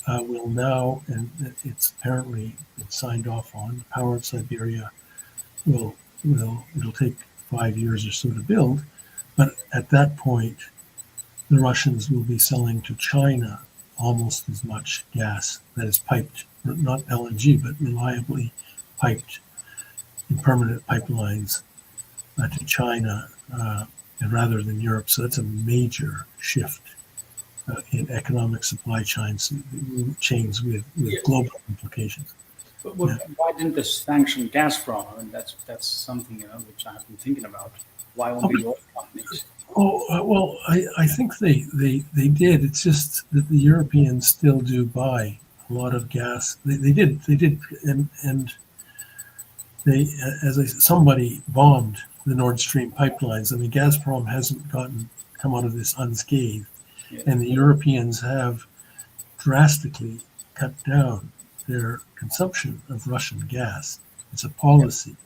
will now, and it's apparently been signed off on, Power of Siberia it'll take 5 years or so to build, but at that point, the Russians will be selling to China almost as much gas that is piped, not LNG, but reliably piped in permanent pipelines to China rather than Europe. So that's a major shift in economic supply chains with global implications. But why didn't they sanction Gazprom? I mean, that's something which I have been thinking about. Why only oil companies? Well, I think they did. It's just that the Europeans still do buy a lot of gas. They did, and somebody bombed the Nord Stream pipelines. I mean, Gazprom hasn't come out of this unscathed, and the Europeans have drastically cut down their consumption of Russian gas. It's a policy,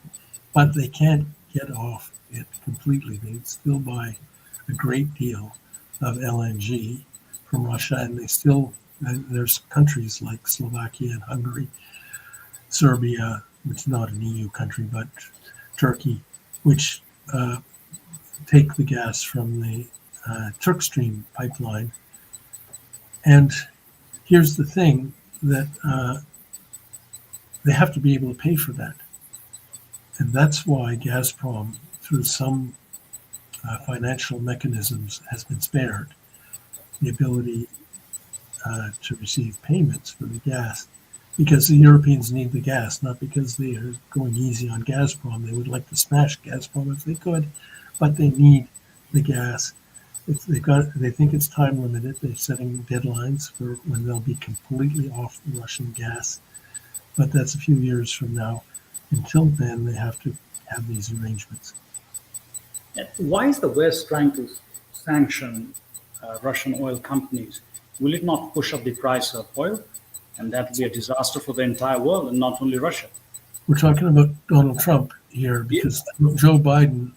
but they can't get off it completely. They still buy a great deal of LNG from Russia, and there's countries like Slovakia and Hungary, Serbia, which is not an EU country, but Turkey, which take the gas from the Turk Stream pipeline. And here's the thing, that they have to be able to pay for that. And that's why Gazprom, through some financial mechanisms, has been spared the ability to receive payments for the gas, because the Europeans need the gas, not because they are going easy on Gazprom. They would like to smash Gazprom if they could, but they need the gas. They think it's time limited. They're setting deadlines for when they'll be completely off the Russian gas, but that's a few years from now. Until then, they have to have these arrangements. Why is the West trying to sanction Russian oil companies? Will it not push up the price of oil? And that will be a disaster for the entire world and not only Russia. We're talking about Donald Trump here because Joe Biden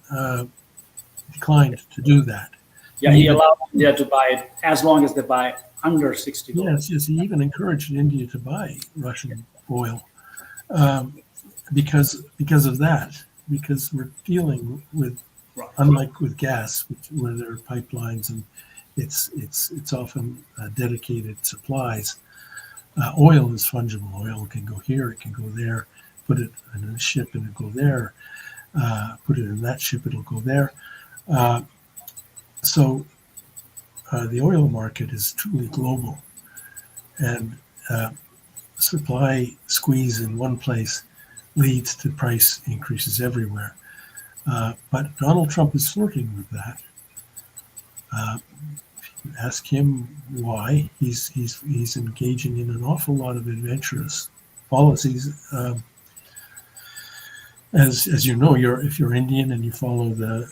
declined to do that. Yeah, he allowed India to buy it as long as they buy under $60. Yes, he even encouraged India to buy Russian oil because of that. Because we're dealing with, unlike with gas, where there are pipelines and it's often dedicated supplies. Oil is fungible. Oil can go here, it can go there. Put it in a ship and it'll go there. Put it in that ship, it'll go there. So the oil market is truly global, and supply squeeze in one place leads to price increases everywhere. But Donald Trump is flirting with that. Ask him why. He's engaging in an awful lot of adventurous policies. As you know, if you're Indian and you follow the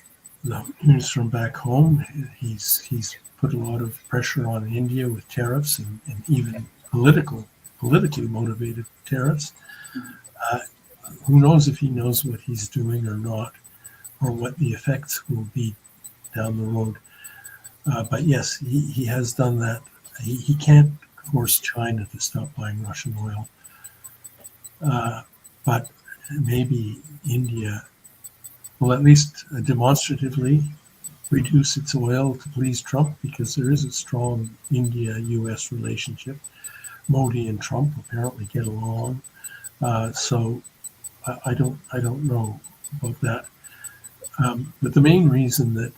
news from back home, he's put a lot of pressure on India with tariffs and even politically motivated tariffs. Who knows if he knows what he's doing or not, or what the effects will be down the road. But yes, he has done that. He can't force China to stop buying Russian oil. But maybe India will at least demonstratively reduce its oil to please Trump, because there is a strong India-U.S. relationship. Modi and Trump apparently get along. So I don't know about that. But the main reason that,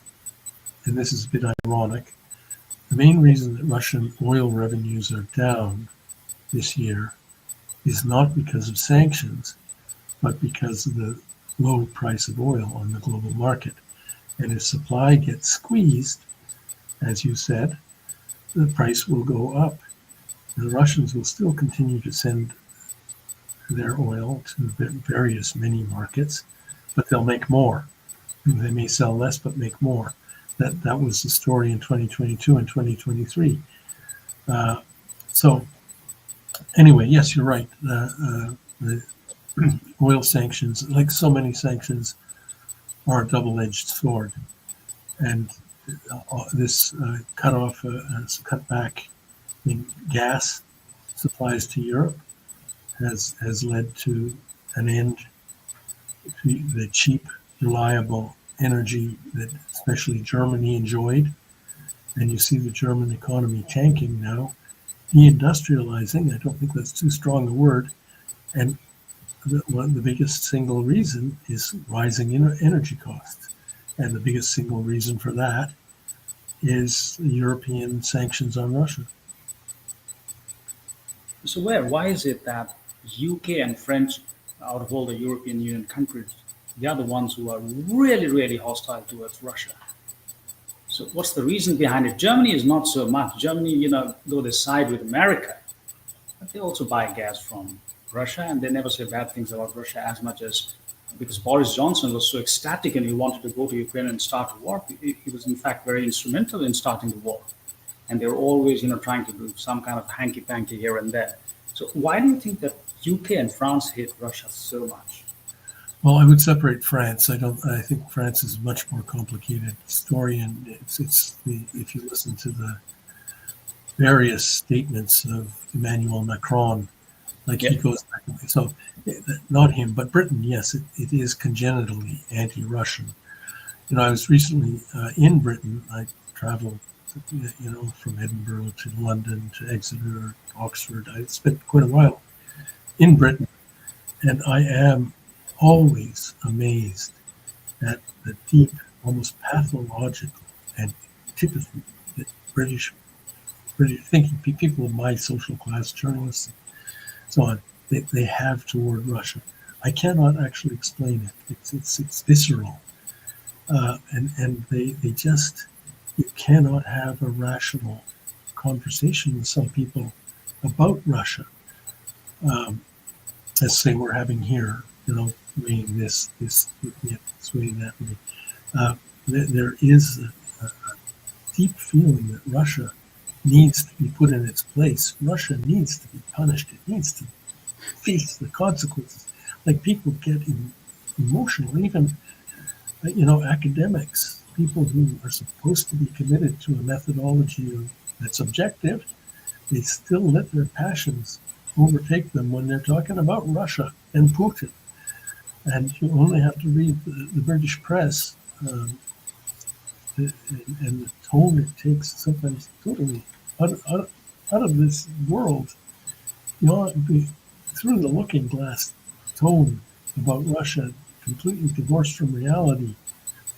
and this is a bit ironic, the main reason that Russian oil revenues are down this year is not because of sanctions, but because of the low price of oil on the global market. And if supply gets squeezed, as you said, the price will go up. The Russians will still continue to send their oil to various many markets, but they'll make more. And they may sell less, but make more. That was the story in 2022 and 2023. So anyway, yes, you're right. The oil sanctions, like so many sanctions, are a double-edged sword. And this cutback in gas supplies to Europe has led to an end to the cheap, reliable energy that especially Germany enjoyed. And you see the German economy tanking now, deindustrializing. I don't think that's too strong a word. And the biggest single reason is rising energy costs. And the biggest single reason for that is European sanctions on Russia. So why is it that UK and French, out of all the European Union countries, they are the ones who are really, really hostile towards Russia? So what's the reason behind it? Germany is not so much. Germany, though they side with America, but they also buy gas from Russia, and they never say bad things about Russia as much as, because Boris Johnson was so ecstatic and he wanted to go to Ukraine and start a war. He was in fact very instrumental in starting the war. And they were always, trying to do some kind of hanky-panky here and there. So why do you think that UK and France hate Russia so much? Well, I would separate France. I think France is a much more complicated story, and if you listen to the various statements of Emmanuel Macron, like he goes back. So not him, but Britain. Yes, it is congenitally anti-Russian. I was recently in Britain. I traveled, from Edinburgh to London to Exeter, Oxford. I spent quite a while in Britain, and I am always amazed at the deep, almost pathological antipathy that British thinking people of my social class, journalists, so on, they have toward Russia. I cannot actually explain it. It's visceral, and they just, you cannot have a rational conversation with some people about Russia, as say we're having here. Weighing this weighing that way. There is a deep feeling that Russia needs to be put in its place. Russia needs to be punished. It needs to face the consequences. like people get emotional, even academics, people who are supposed to be committed to a methodology that's objective, they still let their passions overtake them when they're talking about Russia and Putin. And you only have to read the British press and the tone it takes, sometimes totally out of this world, through the looking glass tone about Russia, completely divorced from reality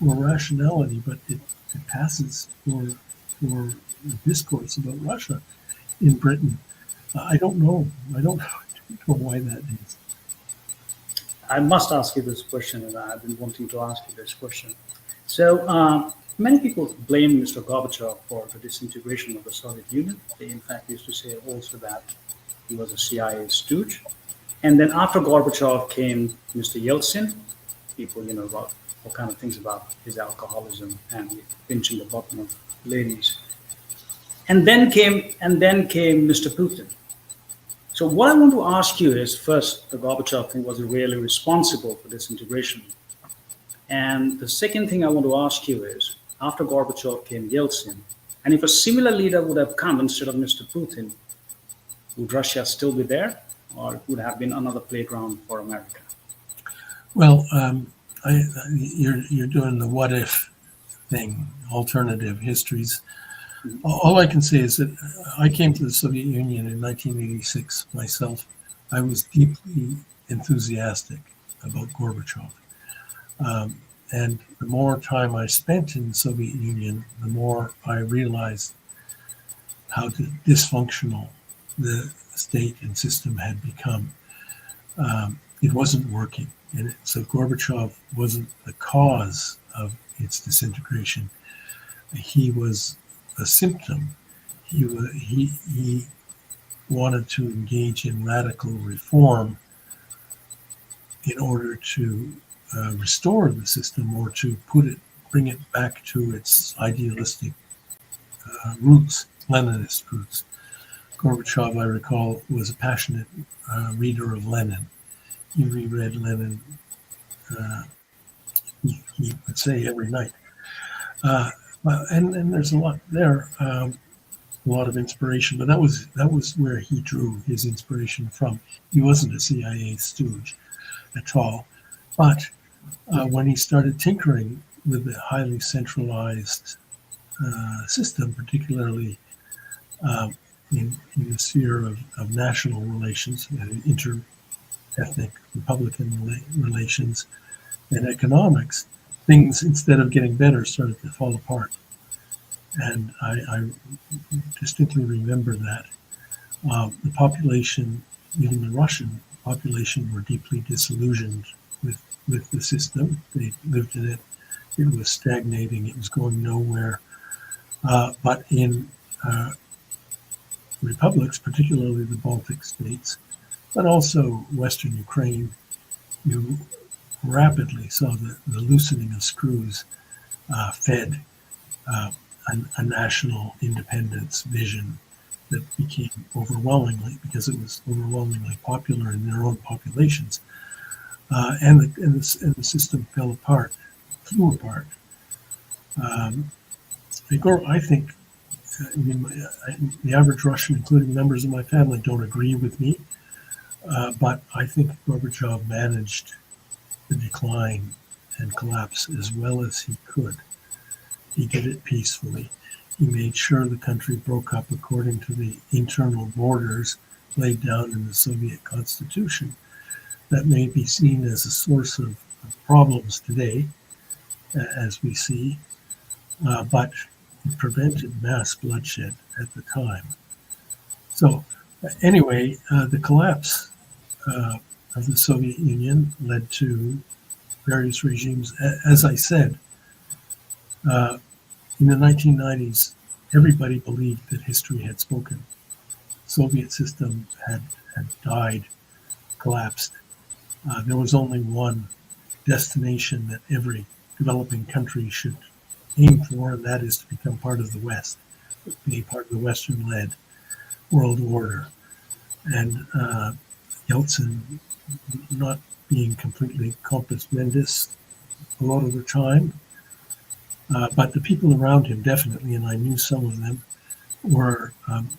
or rationality, but it passes for discourse about Russia in Britain. I don't know. I don't know why that is. I must ask you this question, and I've been wanting to ask you this question. So, many people blame Mr. Gorbachev for the disintegration of the Soviet Union. They, in fact, used to say also that he was a CIA stooge. And then after Gorbachev came Mr. Yeltsin. People, about all kind of things about his alcoholism and pinching the bottom of ladies. And then came Mr. Putin. So what I want to ask you is, first, the Gorbachev thing was really responsible for disintegration. And the second thing I want to ask you is, after Gorbachev came Yeltsin, and if a similar leader would have come instead of Mr. Putin, would Russia still be there, or it would have been another playground for America? Well, you're doing the what if thing, alternative histories. All I can say is that I came to the Soviet Union in 1986 myself. I was deeply enthusiastic about Gorbachev. And the more time I spent in the Soviet Union, the more I realized how dysfunctional the state and system had become. It wasn't working. And so Gorbachev wasn't the cause of its disintegration. He was a symptom. He wanted to engage in radical reform in order to restore the system, or to bring it back to its idealistic roots, Leninist roots. Gorbachev, I recall, was a passionate reader of Lenin. He reread Lenin, he would say, every night. And there's a lot there, a lot of inspiration, but that was where he drew his inspiration from. He wasn't a CIA stooge at all, but when he started tinkering with the highly centralized system, particularly in the sphere of national relations, inter-ethnic Republican relations, and economics, things, instead of getting better, started to fall apart. And I distinctly remember that. The population, even the Russian population, were deeply disillusioned with the system. They lived in it. It was stagnating. It was going nowhere. But in republics, particularly the Baltic states, but also Western Ukraine, you rapidly saw the loosening of screws fed a national independence vision that became overwhelmingly, because it was overwhelmingly popular in their own populations, and the system flew apart. I think the average Russian, including members of my family, don't agree with me, but I think Gorbachev managed the decline and collapse as well as he could. He did it peacefully. He made sure the country broke up according to the internal borders laid down in the Soviet Constitution. That may be seen as a source of problems today, as we see, but it prevented mass bloodshed at the time. So anyway, the collapse of the Soviet Union led to various regimes. As I said, in the 1990s, everybody believed that history had spoken. Soviet system had died, collapsed. There was only one destination that every developing country should aim for, and that is to become part of the West, be part of the Western-led world order. And Yeltsin, not being completely compos mentis a lot of the time. But the people around him definitely, and I knew some of them, were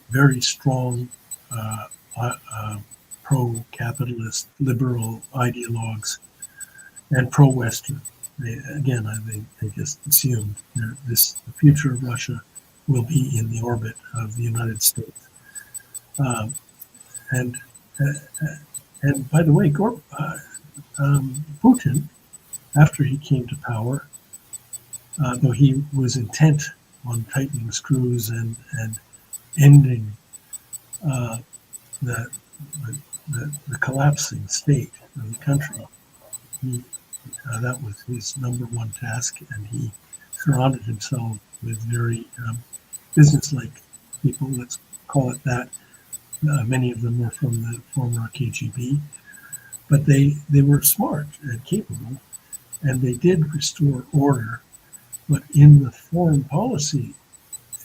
very strong pro-capitalist liberal ideologues and pro-Western. They just assumed the future of Russia will be in the orbit of the United States. And by the way, Putin, after he came to power, though he was intent on tightening screws and ending the collapsing state of the country, that was his number one task, and he surrounded himself with very businesslike people, let's call it that. Many of them were from the former KGB, but they were smart and capable, and they did restore order. But in the foreign policy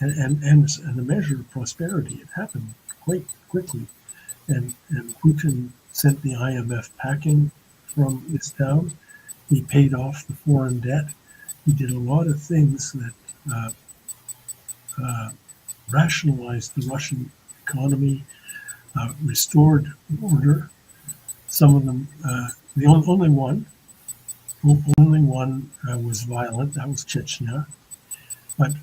and the measure of prosperity, it happened quite quickly. And Putin sent the IMF packing from its town. He paid off the foreign debt. He did a lot of things that rationalized the Russian economy, restored order. Some of them, the only one was violent. That was Chechnya. But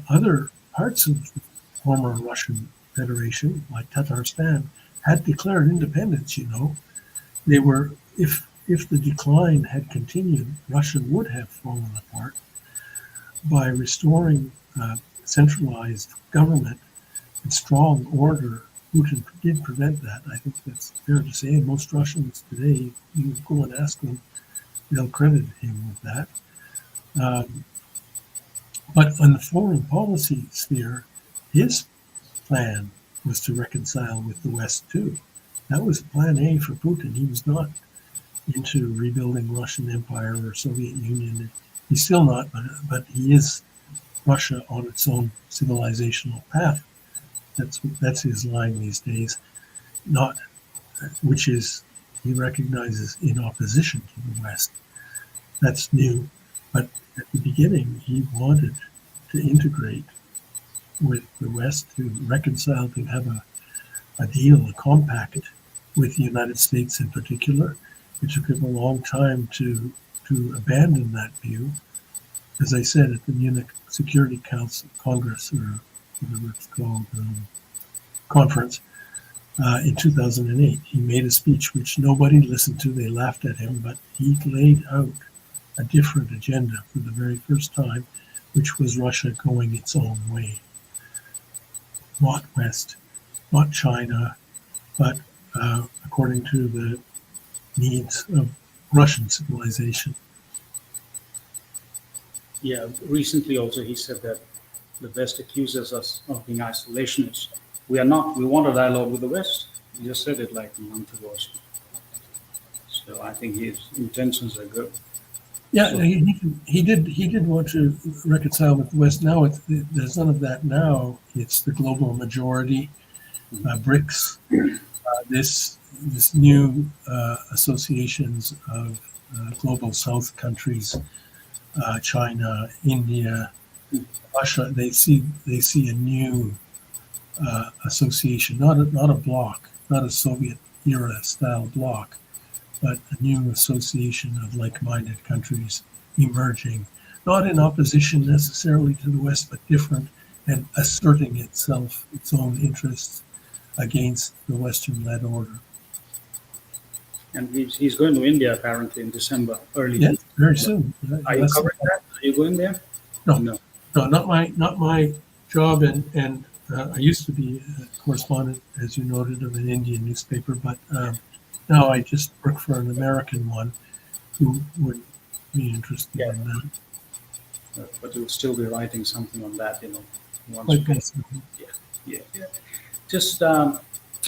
other parts of the former Russian Federation, like Tatarstan, had declared independence. They were, if the decline had continued, Russia would have fallen apart. By restoring centralized government and strong order, Putin did prevent that. I think that's fair to say. And most Russians today, you go and ask them, they'll credit him with that. But on the foreign policy sphere, his plan was to reconcile with the West too. That was plan A for Putin. He was not into rebuilding Russian Empire or Soviet Union. He's still not, but he is Russia on its own civilizational path. That's his line these days, which is he recognizes in opposition to the West. That's new, but at the beginning he wanted to integrate with the West, to reconcile, to have a deal, a compact with the United States in particular. It took him a long time to abandon that view. As I said, at the Munich Security Council Congress, or whatever it's called, conference, in 2008, he made a speech which nobody listened to. They laughed at him, but he laid out a different agenda for the very first time, which was Russia going its own way. Not West, not China, but according to the needs of Russian civilization. Yeah, recently also he said that the West accuses us of being isolationists. We are not. We want a dialogue with the West. He just said it like a month ago or so. So I think his intentions are good. Yeah, so, he did want to reconcile with the West. Now there's none of that now. It's the global majority, BRICS, this new associations of global South countries, China, India, Russia. They see a new association, not a bloc, not a Soviet era style bloc, but a new association of like-minded countries emerging, not in opposition necessarily to the West, but different, and asserting its own interests against the Western-led order. And he's going to India apparently in December, early. Yes, very soon. Are you covering that? Are you going there? No, not my job. And I used to be a correspondent, as you noted, of an Indian newspaper, but now I just work for an American one who would be interested in that. But you'll still be writing something on that, once Like this. Yeah. Just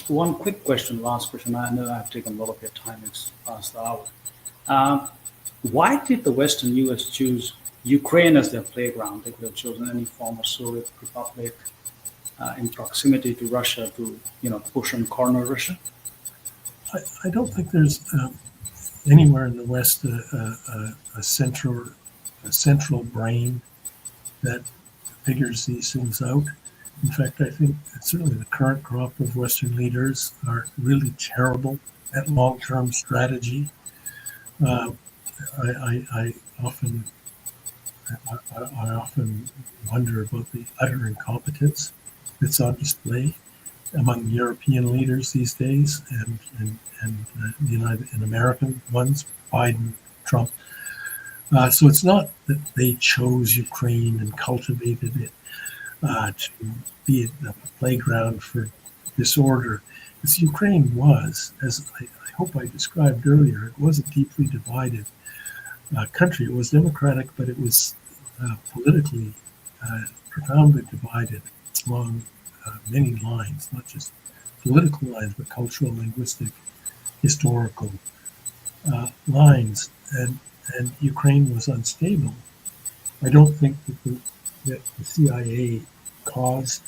one quick question, last question. I know I've taken a lot of your time. It's past the hour. Why did the West and US choose Ukraine as their playground? They could have chosen any former Soviet republic in proximity to Russia to, push and corner Russia. I don't think there's anywhere in the West a central brain that figures these things out. In fact, I think certainly the current crop of Western leaders are really terrible at long-term strategy. I often wonder about the utter incompetence that's on display among European leaders these days, and the United and American ones, Biden, Trump. So it's not that they chose Ukraine and cultivated it to be a playground for disorder. As Ukraine was, as I hope I described earlier, it was a deeply divided country. It was democratic, but it was politically profoundly divided along many lines, not just political lines, but cultural, linguistic, historical lines. And Ukraine was unstable. I don't think that the CIA caused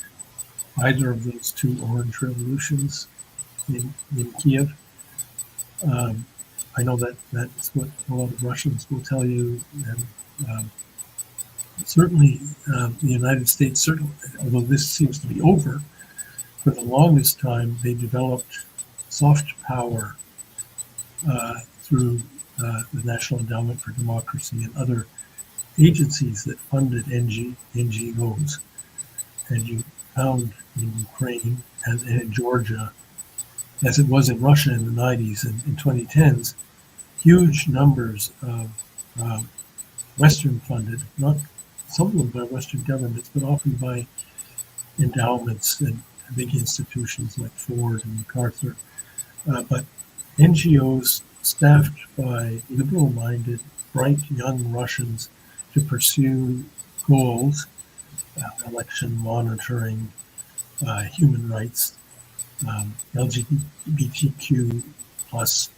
either of those two orange revolutions in Kiev. I know that's what a lot of Russians will tell you, and certainly the United States, certainly, although this seems to be over, for the longest time they developed soft power through the National Endowment for Democracy and other agencies that funded NGOs. And you found in Ukraine and in Georgia, as it was in Russia in the 90s and in 2010s, huge numbers of Western-funded, not some of them by Western governments, but often by endowments and big institutions like Ford and MacArthur, but NGOs staffed by liberal-minded, bright young Russians to pursue goals, election monitoring, human rights, LGBTQ plus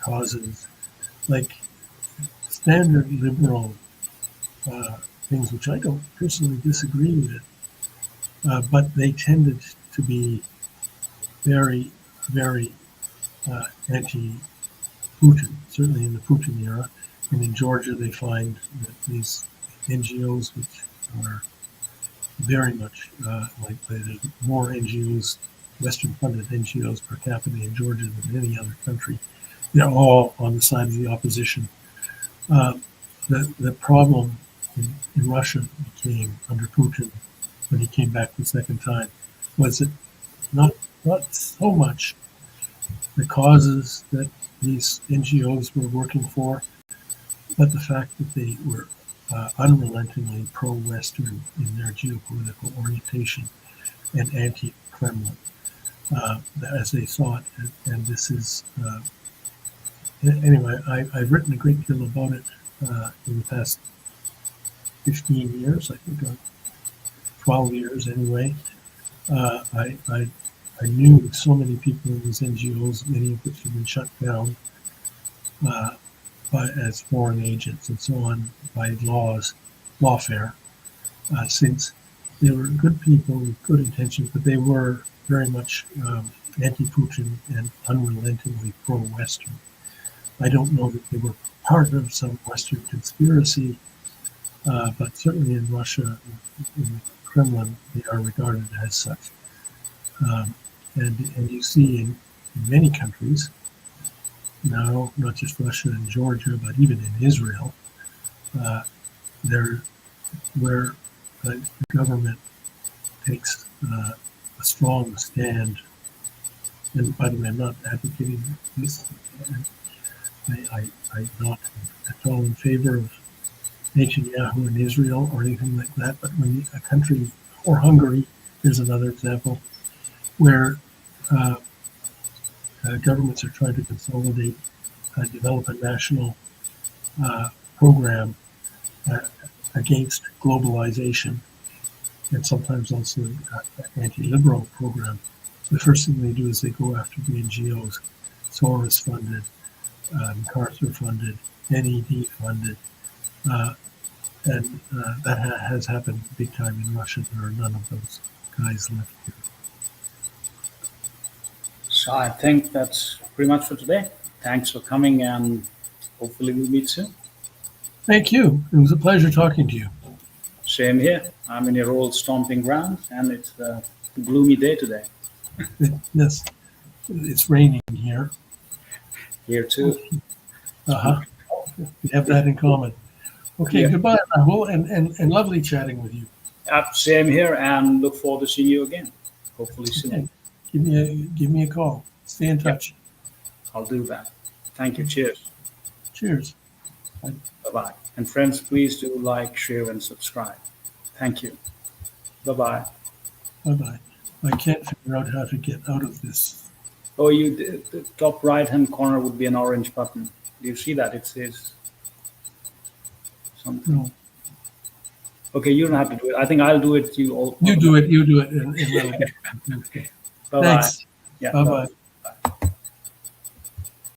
causes, like standard liberal things, which I don't personally disagree with, but they tended to be very, very anti-Putin, certainly in the Putin era. And in Georgia, they find that these NGOs, which are very much like there's more NGOs, Western-funded NGOs per capita in Georgia than any other country. They're all on the side of the opposition. The problem in Russia became under Putin when he came back the second time was that not so much the causes that these NGOs were working for, but the fact that they were unrelentingly pro-Western in their geopolitical orientation and anti-Kremlin as they saw it. And this is, anyway, I've written a great deal about it in the past 15 years, I think, 12 years anyway. I knew so many people in these NGOs, many of which have been shut down as foreign agents and so on by lawfare, since they were good people with good intentions, but they were very much anti-Putin and unrelentingly pro-Western. I don't know that they were part of some Western conspiracy, but certainly in Russia, in the Kremlin, they are regarded as such. And you see in many countries now, not just Russia and Georgia, but even in Israel, where the government takes a strong stand. And by the way, I'm not advocating this. I'm not at all in favor of Netanyahu in Israel or anything like that. But when a country, or Hungary, here's another example, where governments are trying to consolidate, develop a national program against globalization, and sometimes also an anti-liberal program. The first thing they do is they go after the NGOs, Soros-funded, MacArthur-funded, NED funded, and that has happened big time in Russia. There are none of those guys left here. So I think that's pretty much for today. Thanks for coming, and hopefully we'll meet soon. Thank you. It was a pleasure talking to you. Same here. I'm in your old stomping ground, and it's a gloomy day today. Yes, it's raining here. Here too. Uh-huh. We have that in common. Okay, Yeah. goodbye, Rahul, and lovely chatting with you. Same here, and look forward to seeing you again. Hopefully soon. Okay. Give me a call. Stay in touch. I'll do that. Thank you. Cheers. Cheers. Bye-bye. And friends, please do like, share, and subscribe. Thank you. Bye-bye. Bye-bye. I can't figure out how to get out of this. Oh, the top right-hand corner would be an orange button. Do you see that? It says something. No. Okay, you don't have to do it. I think I'll do it. You all. You do it. You do it. And Bye-bye. thanks. Yeah. Bye-bye. Bye.